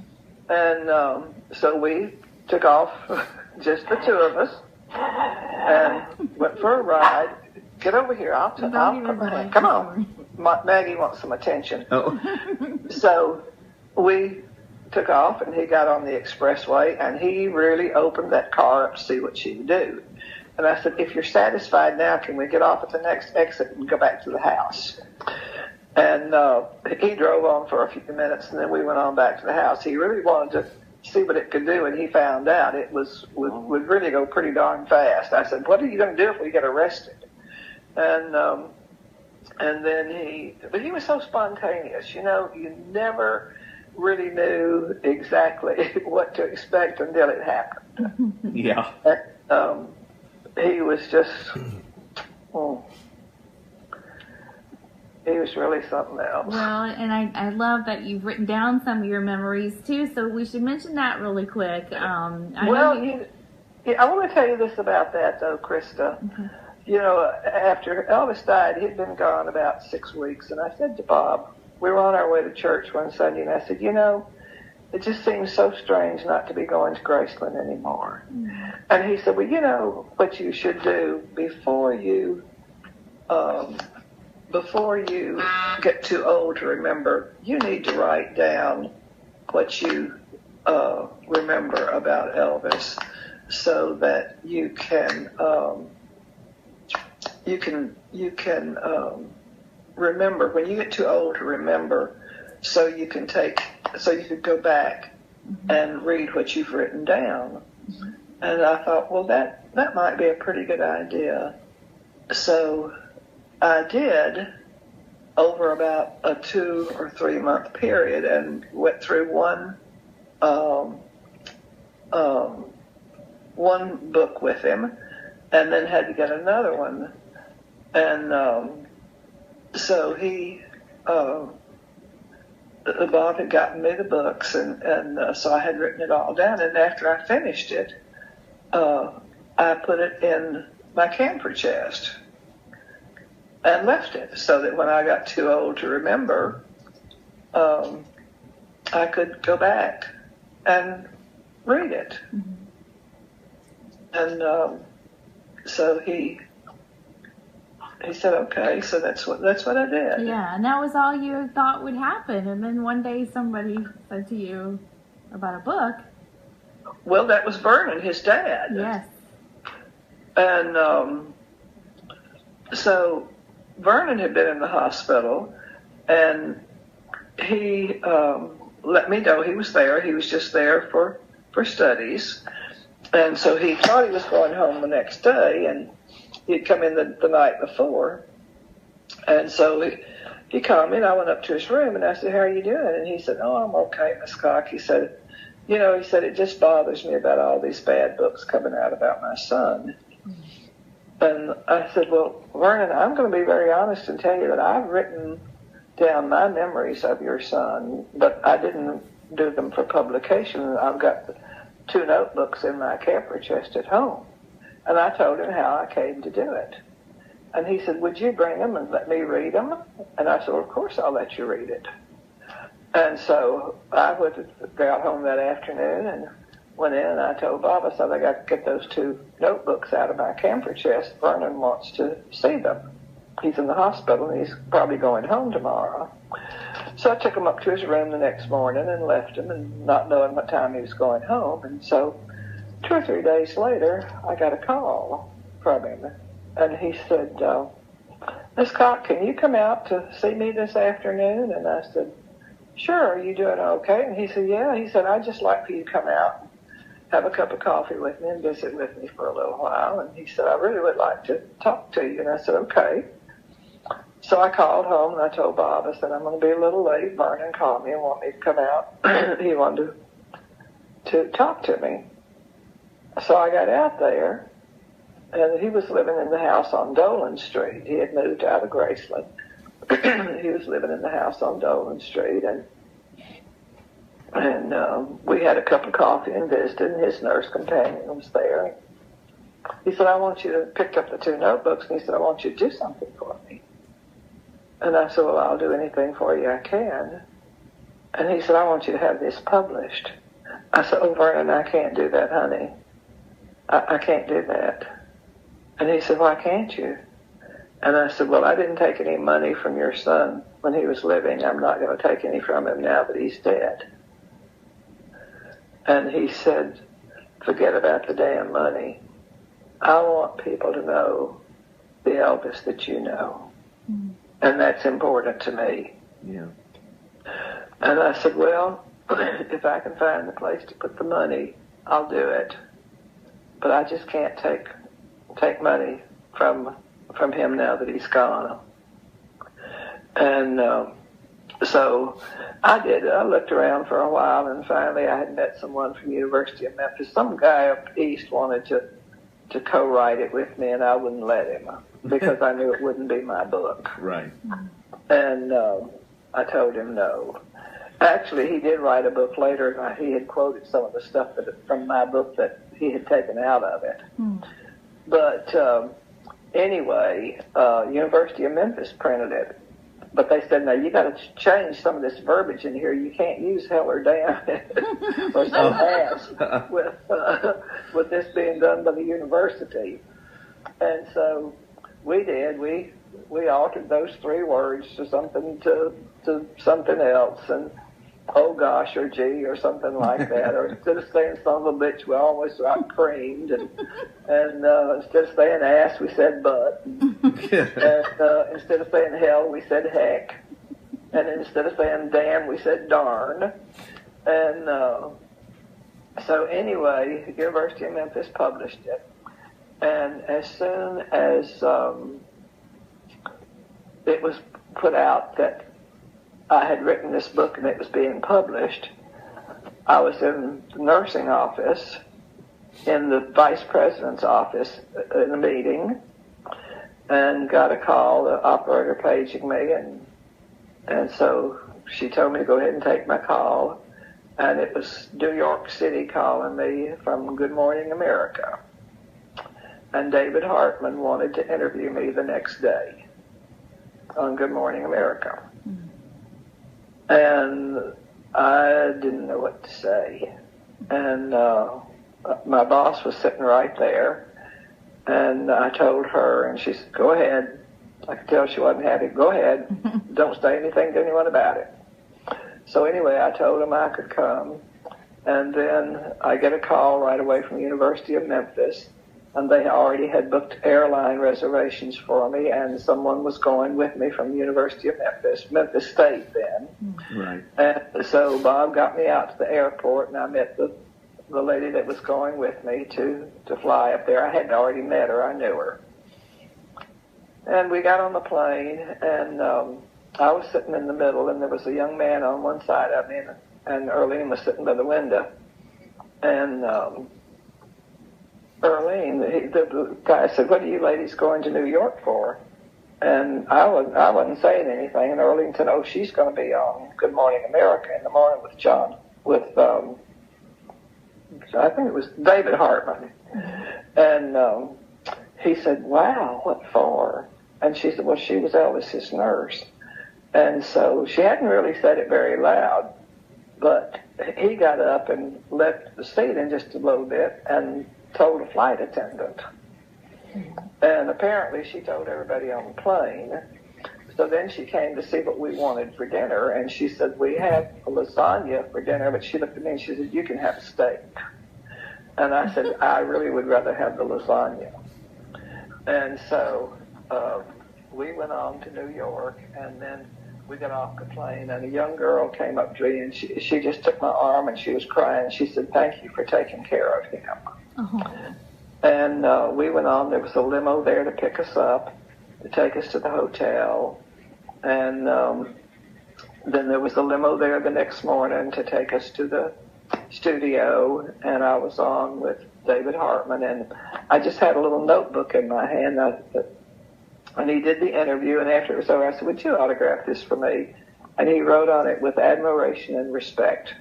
And so we took off, just the 2 of us, and went for a ride. Get over here. I'll put my hand. Come on. Maggie wants some attention. Oh. So we took off, and he got on the expressway, and he really opened that car up to see what she would do. And I said, if you're satisfied now, can we get off at the next exit and go back to the house? And he drove on for a few minutes, and then we went on back to the house. He really wanted to see what it could do, and he found out it would really go pretty darn fast. I said, what are you going to do if we get arrested? And then but he was so spontaneous. You never really knew exactly what to expect until it happened. Yeah. And, he was just, he was really something else. Well, and I love that you've written down some of your memories, too, so we should mention that really quick. I want to tell you this about that, though, Krista. Okay. After Elvis died, he'd been gone about 6 weeks, and I said to Bob, we were on our way to church one Sunday, and I said, it just seems so strange not to be going to Graceland anymore. Mm-hmm. And he said, well, what you should do before you get too old to remember, you need to write down what you remember about Elvis, so that you can remember when you get too old to remember, so you could go back and read what you've written down. Mm-hmm. And I thought, well, that might be a pretty good idea. So I did over about a 2 or 3 month period, and went through one book with him, and then had to get another one. And so he Bob had gotten me the books, and so I had written it all down. And after I finished it, I put it in my camphor chest and left it, so that when I got too old to remember, I could go back and read it. Mm-hmm. And so he said, okay, so that's what I did. Yeah, and that was all you thought would happen. And then one day somebody said to you about a book. Well, that was Vernon, his dad. Yes. And so Vernon had been in the hospital, and he let me know he was there. He was just there for studies. And so he thought he was going home the next day, and he'd come in the night before. And so he called me, and I went up to his room, and I said, how are you doing? And he said, oh, I'm okay, Miss Cocke. He said, it just bothers me about all these bad books coming out about my son. And I said, well, Vernon, I'm going to be very honest and tell you that I've written down my memories of your son, but I didn't do them for publication. I've got 2 notebooks in my camper chest at home. And I told him how I came to do it. And he said, would you bring them and let me read them? And I said, well, of course I'll let you read it. And so I got home that afternoon and went in, and I told Bob, I said, I got to get those 2 notebooks out of my camper chest. Vernon wants to see them. He's in the hospital, and he's probably going home tomorrow. So I took him up to his room the next morning and left him, and not knowing what time he was going home. And so 2 or 3 days later, I got a call from him. And he said, Miss Cocke, can you come out to see me this afternoon? And I said, sure, are you doing okay? And he said, yeah. He said, I'd just like for you to come out, have a cup of coffee with me and visit with me for a little while. And he said, I really would like to talk to you. And I said, okay. So I called home and I told Bob, I said, I'm going to be a little late. Vernon called me and want me to come out. He wanted to talk to me. So I got out there, and he was living in the house on Dolan Street. He had moved out of Graceland. He was living in the house on Dolan Street, and we had a cup of coffee and visited, and his nurse companion was there. He said, I want you to pick up the 2 notebooks, and he said, I want you to do something for me. And I said, well, I'll do anything for you I can. And he said, I want you to have this published. I said, oh, Vernon, I can't do that, honey. I can't do that. And he said, why can't you? And I said, well, I didn't take any money from your son when he was living. I'm not going to take any from him now that he's dead. And he said, forget about the damn money. I want people to know the Elvis that you know. Mm-hmm. And that's important to me. Yeah. And I said, well, if I can find the place to put the money, I'll do it. But I just can't take money from him now that he's gone. And so I did. I looked around for a while, and finally I had met someone from the University of Memphis. Some guy up east wanted to co-write it with me, and I wouldn't let him because I knew it wouldn't be my book. Right. And I told him no. Actually, he did write a book later, and he had quoted some of the stuff from my book that he had taken out of it. Mm. But anyway, University of Memphis printed it. But they said, no, you got to change some of this verbiage in here. You can't use hell or damn or some ass with this being done by the university. And so we did. We altered those 3 words to something something else, and oh gosh, or gee, or something like that. Or instead of saying son of a bitch, we almost got creamed. And instead of saying ass, we said butt. And instead of saying hell, we said heck. And instead of saying damn, we said darn. And so anyway, the University of Memphis published it. And as soon as it was put out that I had written this book and it was being published, I was in the nursing office, in the vice president's office in a meeting, and got a call, the operator paging me, and so she told me to go ahead and take my call, and it was New York City calling me from Good Morning America. And David Hartman wanted to interview me the next day on Good Morning America. And I didn't know what to say. And my boss was sitting right there. And I told her, and she said, go ahead. I could tell she wasn't happy. Go ahead. Don't say anything to anyone about it. So anyway, I told him I could come. And then I get a call right away from the University of Memphis. And they already had booked airline reservations for me, and someone was going with me from the University of Memphis State then. Right. And so Bob got me out to the airport, and I met the lady that was going with me to fly up there. I hadn't already met her. I knew her. And we got on the plane, and I was sitting in the middle, and there was a young man on one side of me, and Earlene was sitting by the window. And Earlene, the guy said, what are you ladies going to New York for? And I wasn't saying anything. And Arlington, oh, she's going to be on Good Morning America in the morning with I think it was David Hartman. And he said, wow, what for? And she said, well, she was Elvis's nurse. And so she hadn't really said it very loud, but he got up and left the seat in just a little bit and told a flight attendant. And apparently she told everybody on the plane. So then she came to see what we wanted for dinner, and she said, we have a lasagna for dinner, but she looked at me and she said, you can have a steak. And I said, I really would rather have the lasagna. And so we went on to New York, and then we got off the plane, and a young girl came up to me, and she just took my arm, and she was crying. She said, thank you for taking care of him. Uh-huh. And we went on. There was a limo there to pick us up, to take us to the hotel. And then there was a limo there the next morning to take us to the studio. And I was on with David Hartman. And I just had a little notebook in my hand. And he did the interview. And after it was over, I said, would you autograph this for me? And he wrote on it, with admiration and respect.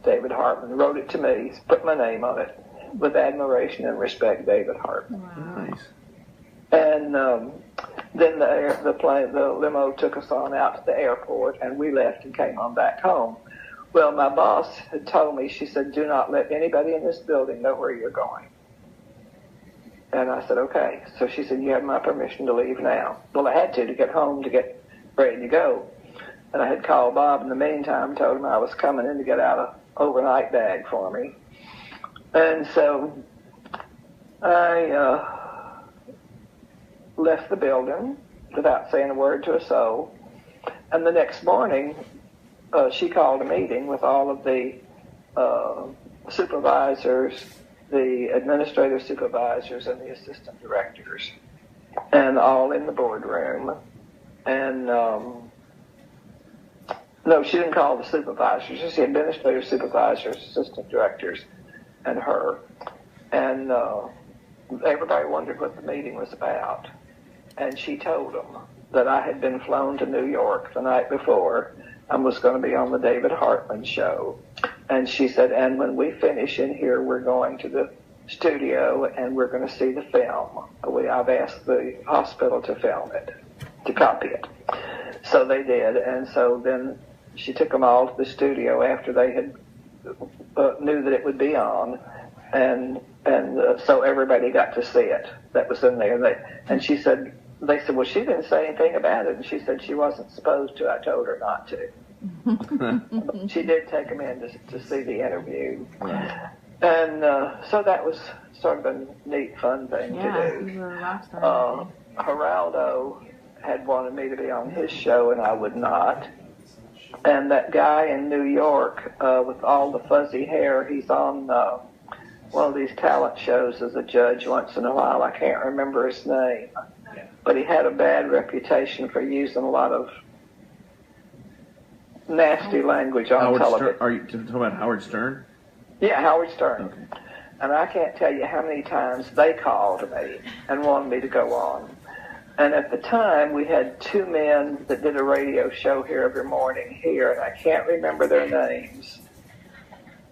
David Hartman wrote it to me, put my name on it. With admiration and respect, David Hartman. Wow. Nice. And then the limo took us on out to the airport, and we left and came on back home. Well, my boss had told me, she said, do not let anybody in this building know where you're going. And I said, okay. So she said, you have my permission to leave now. Well, I had to get home to get ready to go. And I had called Bob in the meantime, told him I was coming in to get out an overnight bag for me. And so I left the building without saying a word to a soul. And the next morning, she called a meeting with all of the supervisors, the administrative supervisors, and the assistant directors, and all in the boardroom. And no, she didn't call the supervisors, just the administrative supervisors, assistant directors, and her. And everybody wondered what the meeting was about. And she told them that I had been flown to New York the night before and was going to be on the David Hartman show. And she said, and when we finish in here, we're going to the studio and we're going to see the film. I've asked the hospital to film it, to copy it. So they did. And so then she took them all to the studio after they had knew that it would be on, and so everybody got to see it that was in there. And she said, they said, well, she didn't say anything about it, and she said she wasn't supposed to. I told her not to. She did take them in to see the interview. And so that was sort of a neat, fun thing to do. You were a rock star. Geraldo had wanted me to be on his show, and I would not. And that guy in New York with all the fuzzy hair, he's on one of these talent shows as a judge once in a while. I can't remember his name. But he had a bad reputation for using a lot of nasty language on television. Are you talking about Howard Stern? Yeah, Howard Stern. Okay. And I can't tell you how many times they called me and wanted me to go on. And at the time, we had two men that did a radio show here every morning here, and I can't remember their names,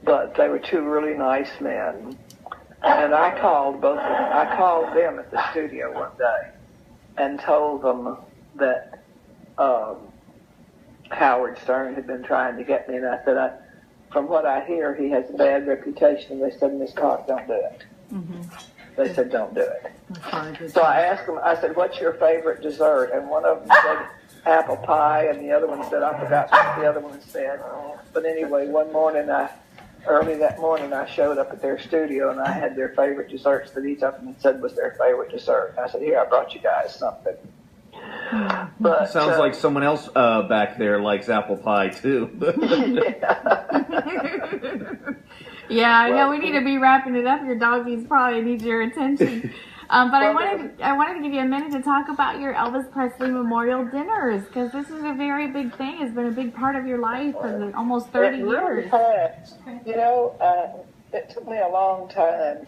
but they were two really nice men. And I called both of them. I called them at the studio one day and told them that Howard Stern had been trying to get me, and I said, from what I hear, he has a bad reputation. And they said, Miss Cocke, don't do it. Mm-hmm. They said, don't do it. So I asked them, I said, what's your favorite dessert? And one of them said apple pie, and the other one said, I forgot what the other one said. But anyway, one morning, early that morning, I showed up at their studio, and I had their favorite desserts that each of them said was their favorite dessert. And I said, here, I brought you guys something. But sounds like someone else back there likes apple pie, too. Yeah, well, we need to be wrapping it up. Your doggies probably need your attention. But I wanted to give you a minute to talk about your Elvis Presley Memorial Dinners, because this is a very big thing. It's been a big part of your life for almost 30 years. It really has. You know, it took me a long time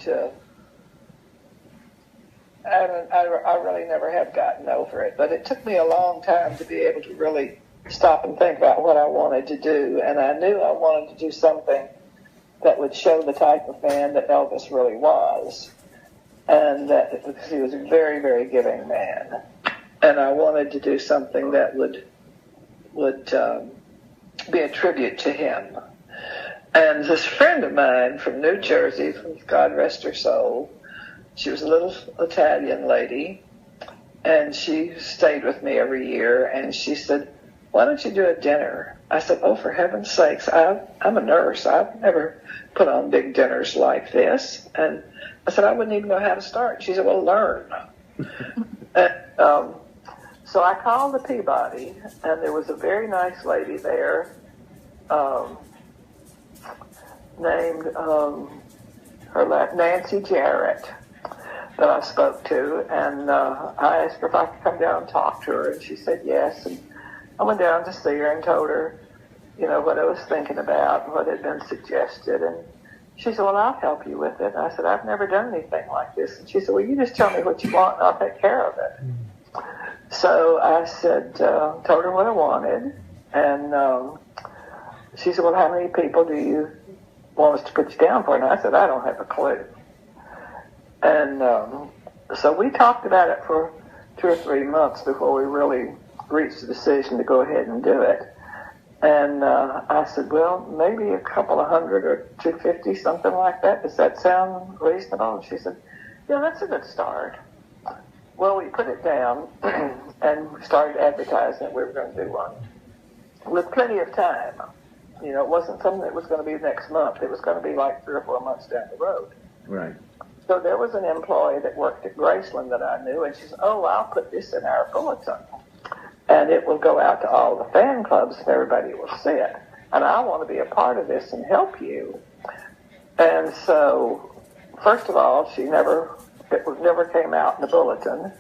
I really never have gotten over it. But it took me a long time to be able to really stop and think about what I wanted to do. And I knew I wanted to do something that would show the type of man that Elvis really was. And that he was a very, very giving man. And I wanted to do something that would be a tribute to him. And this friend of mine from New Jersey, God rest her soul, she was a little Italian lady, and she stayed with me every year, and she said, why don't you do a dinner? I said, oh, for heaven's sakes, I'm a nurse. I've never put on big dinners like this. And I said, I wouldn't even know how to start. She said, well, learn. And, so I called the Peabody, and there was a very nice lady there named Nancy Jarrett that I spoke to, and I asked her if I could come down and talk to her, and she said yes. And I went down to see her and told her, you know, what I was thinking about and what had been suggested, and she said, well, I'll help you with it. And I said, I've never done anything like this. And she said, well, you just tell me what you want and I'll take care of it. So I said, told her what I wanted, and she said, well, how many people do you want us to put you down for? And I said, I don't have a clue. And so we talked about it for 2 or 3 months before we really reached the decision to go ahead and do it. And I said, well, maybe a couple of hundred or 250, something like that. Does that sound reasonable? And she said, yeah, that's a good start. Well, we put it down and started advertising that we were going to do one with plenty of time. You know, it wasn't something that was going to be next month. It was going to be like 3 or 4 months down the road. Right. So there was an employee that worked at Graceland that I knew, and she said, oh, I'll put this in our bulletin, and it will go out to all the fan clubs and everybody will see it. And I want to be a part of this and help you. And so, first of all, it never came out in the bulletin.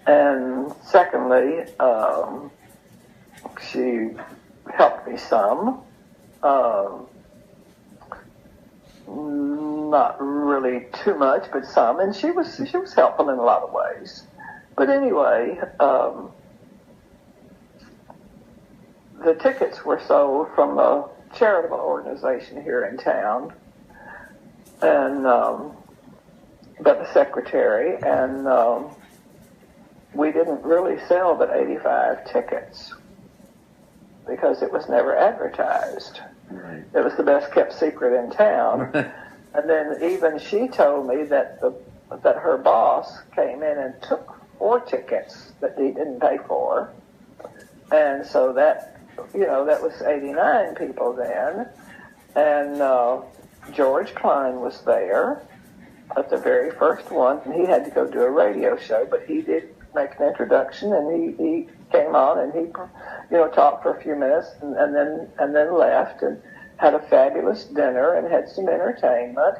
And secondly, she helped me some. Not really too much, but some. And she was helpful in a lot of ways. But anyway, the tickets were sold from a charitable organization here in town, and by the secretary, and we didn't really sell but 85 tickets because it was never advertised. Right. It was the best kept secret in town. And then even she told me that her boss came in and took 4 tickets that he didn't pay for, and so that was 89 people then, and George Klein was there at the very first one, and he had to go do a radio show, but he did make an introduction, and he came on and he talked for a few minutes and then left and had a fabulous dinner and had some entertainment,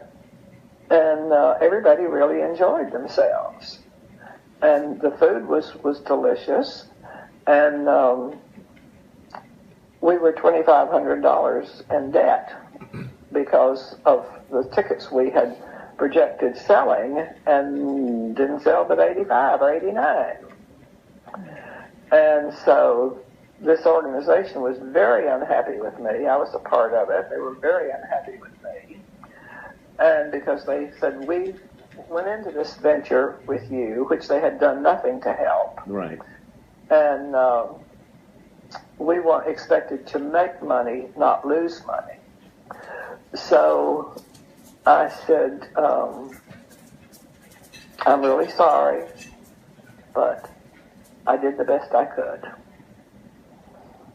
and everybody really enjoyed themselves, and the food was delicious, and we were $2,500 in debt because of the tickets we had projected selling and didn't sell but 85 or 89. And so this organization was very unhappy with me. I was a part of it. They were very unhappy with me. And because they said, we went into this venture with you, which they had done nothing to help. Right. And we were expected to make money, not lose money. So I said, I'm really sorry, but I did the best I could.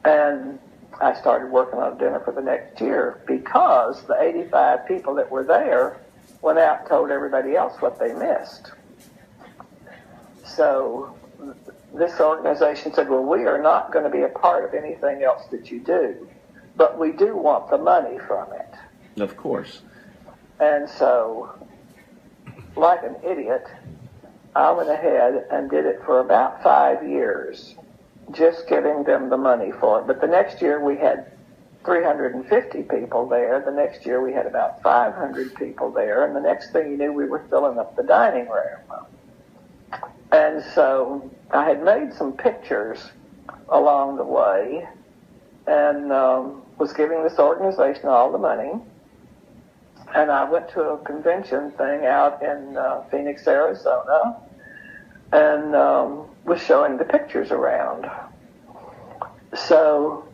And I started working on a dinner for the next year because the 85 people that were there went out and told everybody else what they missed. So this organization said, well, we are not going to be a part of anything else that you do, but we do want the money from it. Of course. And so, like an idiot, I went ahead and did it for about 5 years, just giving them the money for it. But the next year we had 350 people there. The next year we had about 500 people there. And the next thing you knew, we were filling up the dining room. And so I had made some pictures along the way and was giving this organization all the money. And I went to a convention thing out in Phoenix, Arizona, and was showing the pictures around. So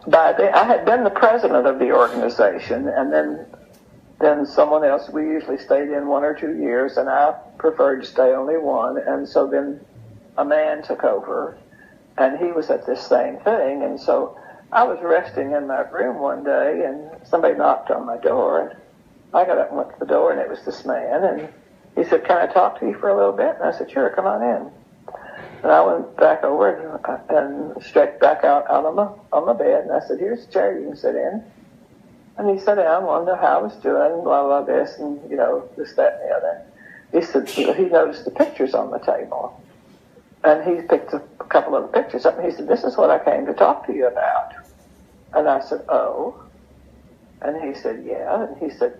by then, I had been the president of the organization, and then someone else. We usually stayed in 1 or 2 years, and I preferred to stay only one. And so then a man took over, and he was at this same thing. And so I was resting in my room one day, and somebody knocked on my door, and I got up and went to the door, and it was this man, and he said, "Can I talk to you for a little bit?" And I said, "Sure, come on in." And I went back over and stretched back out on the bed, and I said, "Here's a chair you can sit in." And he sat down, wanted to know how I was doing, blah, blah, this, and, this, that, and the other. He said, he noticed the pictures on the table. And he picked a couple of the pictures up, and he said, "This is what I came to talk to you about." And I said, "Oh." And he said, "Yeah." And he said,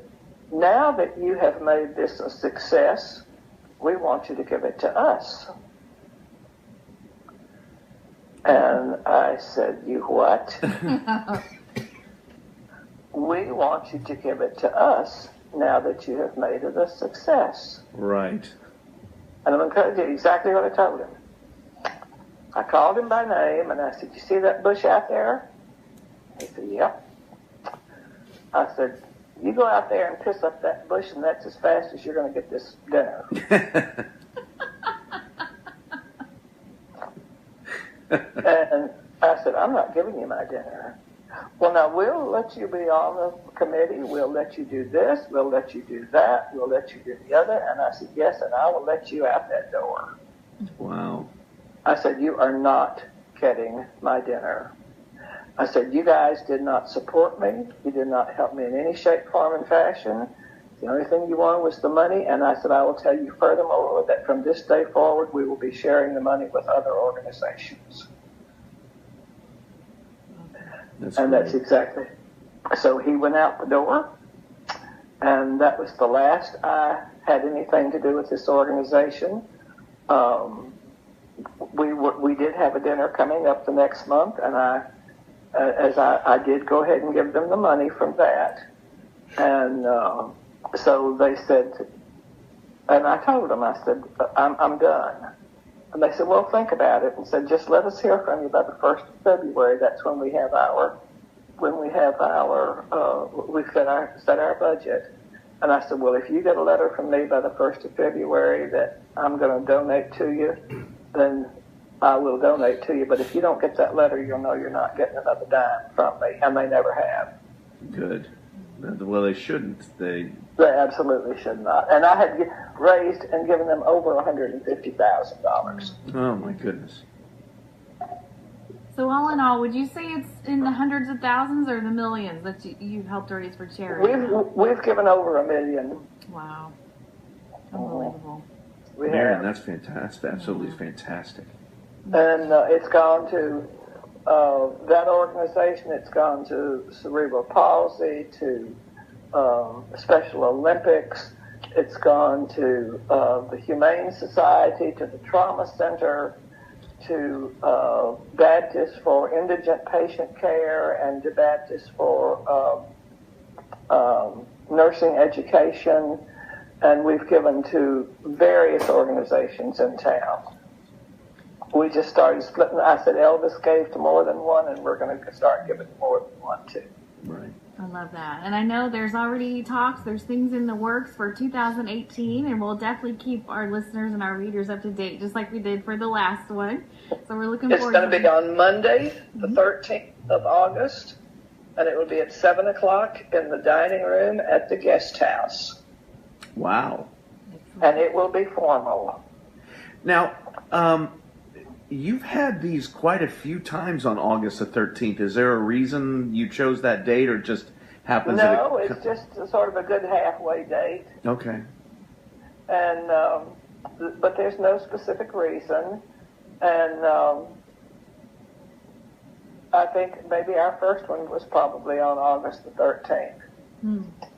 "Now that you have made this a success, we want you to give it to us." And I said, "You what?" "We want you to give it to us now that you have made it a success." Right. And I'm going to tell you exactly what I told him. I called him by name, and I said, "You see that bush out there?" He said, "Yep." I said, "You go out there and piss up that bush, and that's as fast as you're going to get this dinner." And I said, "I'm not giving you my dinner." "Well, now, we'll let you be on the committee. We'll let you do this. We'll let you do that. We'll let you do the other." And I said, "Yes, and I will let you out that door." Wow. I said, "You are not getting my dinner." I said, "You guys did not support me. You did not help me in any shape, form, and fashion. The only thing you wanted was the money." And I said, "I will tell you furthermore that from this day forward, we will be sharing the money with other organizations." That's exactly. So he went out the door, and that was the last I had anything to do with this organization. We did have a dinner coming up the next month, and I did go ahead and give them the money from that. And so they said, and I told them, I said, I'm done. And they said, "Well, think about it," and said, "Just let us hear from you by the 1st of February. That's when we set our budget." And I said, "Well, if you get a letter from me by the 1st of February that I'm going to donate to you, then I will donate to you. But if you don't get that letter, you'll know you're not getting another dime from me." And they never have. Good. Well, they shouldn't. They absolutely should not. And I had raised and given them over $150,000. Oh, my goodness. So all in all, would you say it's in the hundreds of thousands or the millions that you've helped raise for charity? We've given over $1 million. Wow. Unbelievable. Marian, that's fantastic. Absolutely fantastic. And it's gone to that organization. It's gone to cerebral palsy, to Special Olympics. It's gone to the Humane Society, to the Trauma Center, to Baptist for Indigent Patient Care, and to Baptist for Nursing Education. And we've given to various organizations in town. We just started splitting. I said Elvis gave to more than one, and we're going to start giving more than one too. Right. I love that. And I know there's already talks, there's things in the works for 2018, and we'll definitely keep our listeners and our readers up to date, just like we did for the last one. So we're looking forward to it. It's going to be on Monday, the 13th of August, and it will be at 7 o'clock in the dining room at the guest house. Wow. And it will be formal. Now, you've had these quite a few times on August the 13th. Is there a reason you chose that date, or just happens? No, it's just sort of a good halfway date. Okay. And but there's no specific reason. And I think maybe our first one was probably on August the 13th.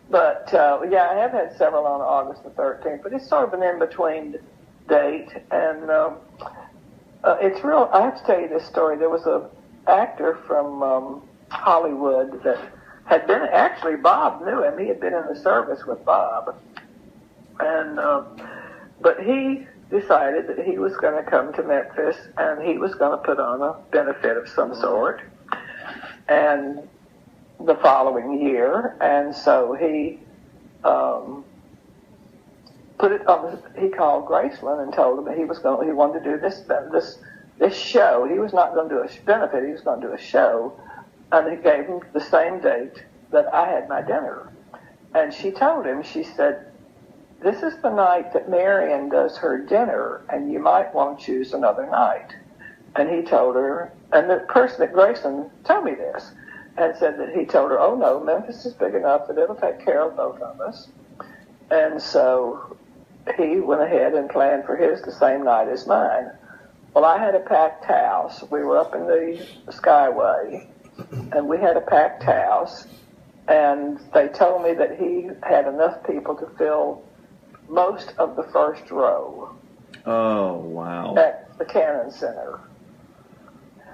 But, I have had several on August the 13th, but it's sort of an in-between date, and it's real. I have to tell you this story. There was a actor from Hollywood that had been, actually Bob knew him. He had been in the service with Bob, and but he decided that he was going to come to Memphis and he was going to put on a benefit of some sort, and the following year, and so he put it on. He called Graceland and told him that he wanted to do this show. He was not going to do a benefit. He was going to do a show, and he gave him the same date that I had my dinner. And she told him, she said, "This is the night that Marian does her dinner, and you might want to choose another night." And he told her, and the person at Graceland told me this, and said that he told her, "Oh no, Memphis is big enough that it'll take care of both of us." And so he went ahead and planned for his the same night as mine. Well, I had a packed house. We were up in the Skyway, and we had a packed house, and they told me that he had enough people to fill most of the first row. Oh, wow. At the Cannon Center.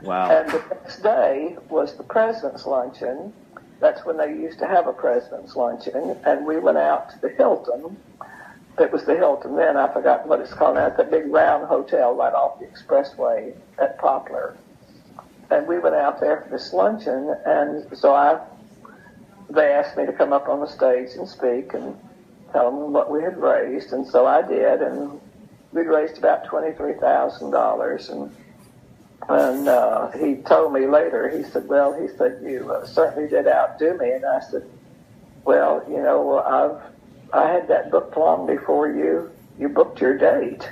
Wow. And the next day was the President's Luncheon. That's when they used to have a President's Luncheon, and we went out to the Hilton. It was the Hilton then. I forgot what it's called now. It's that big round hotel right off the expressway at Poplar. And we went out there for this luncheon, and so they asked me to come up on the stage and speak and tell them what we had raised, and so I did, and we'd raised about $23,000, and he told me later, he said, "Well," he said, "you certainly did outdo me," and I said, "Well, you know, I had that booked long before you booked your date."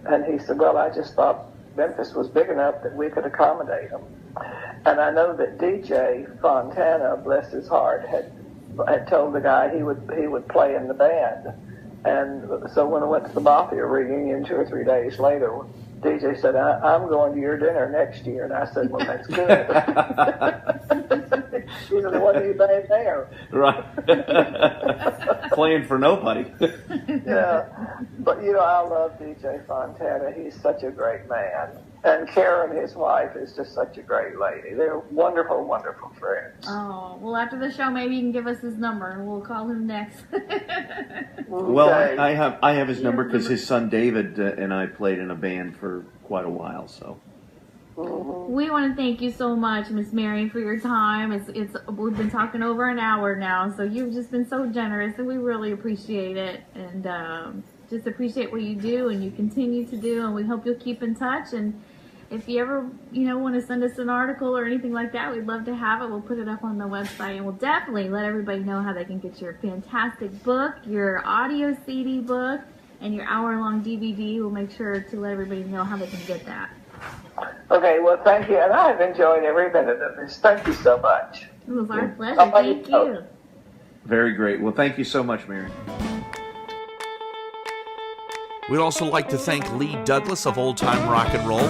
And he said, "Well, I just thought Memphis was big enough that we could accommodate him." And I know that DJ Fontana, bless his heart, had told the guy he would play in the band. And so when I went to the Mafia reunion 2 or 3 days later, DJ said, "I'm going to your dinner next year." And I said, "Well, that's good." He said, "What are you doing there?" Right. Playing for nobody. Yeah. But, you know, I love DJ Fontana. He's such a great man. And Karen, his wife, is just such a great lady. They're wonderful, wonderful friends. Oh, well, after the show, maybe you can give us his number, and we'll call him next. Well, I have his number because his son David and I played in a band for quite a while. So we want to thank you so much, Miss Marian, for your time. We've been talking over an hour now, so you've just been so generous, and we really appreciate it. And just appreciate what you do and you continue to do, and we hope you'll keep in touch. And if you ever, want to send us an article or anything like that, we'd love to have it. We'll put it up on the website, and we'll definitely let everybody know how they can get your fantastic book, your audio CD book, and your hour-long DVD. We'll make sure to let everybody know how they can get that. Okay, well, thank you. And I've enjoyed every minute of this. Thank you so much. It was our pleasure. Thank you. Very great. Well, thank you so much, Marian. We'd also like to thank Lee Douglas of Old Time Rock and Roll,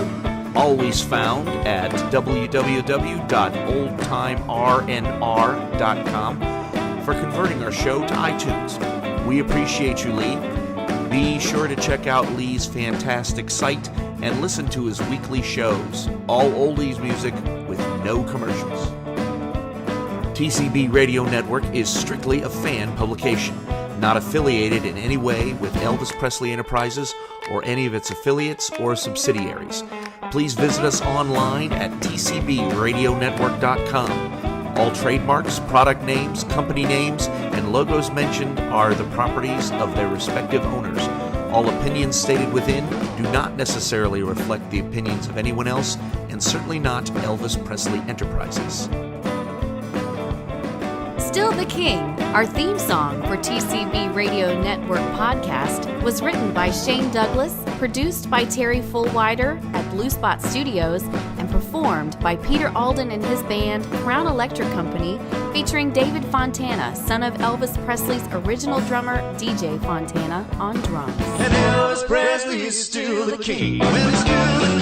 always found at www.oldtimernr.com, for converting our show to iTunes. We appreciate you, Lee. Be sure to check out Lee's fantastic site and listen to his weekly shows, all oldies music with no commercials. TCB Radio Network is strictly a fan publication, not affiliated in any way with Elvis Presley Enterprises or any of its affiliates or subsidiaries. Please visit us online at tcbradionetwork.com. All trademarks, product names, company names, and logos mentioned are the properties of their respective owners. All opinions stated within do not necessarily reflect the opinions of anyone else, and certainly not Elvis Presley Enterprises. Still the King, our theme song for TCB Radio Network podcast, was written by Shane Douglas, produced by Terry Fullwider at Blue Spot Studios, and performed by Peter Alden and his band, Crown Electric Company, featuring David Fontana, son of Elvis Presley's original drummer, DJ Fontana, on drums. And Elvis Presley is still the king. Well, he's still the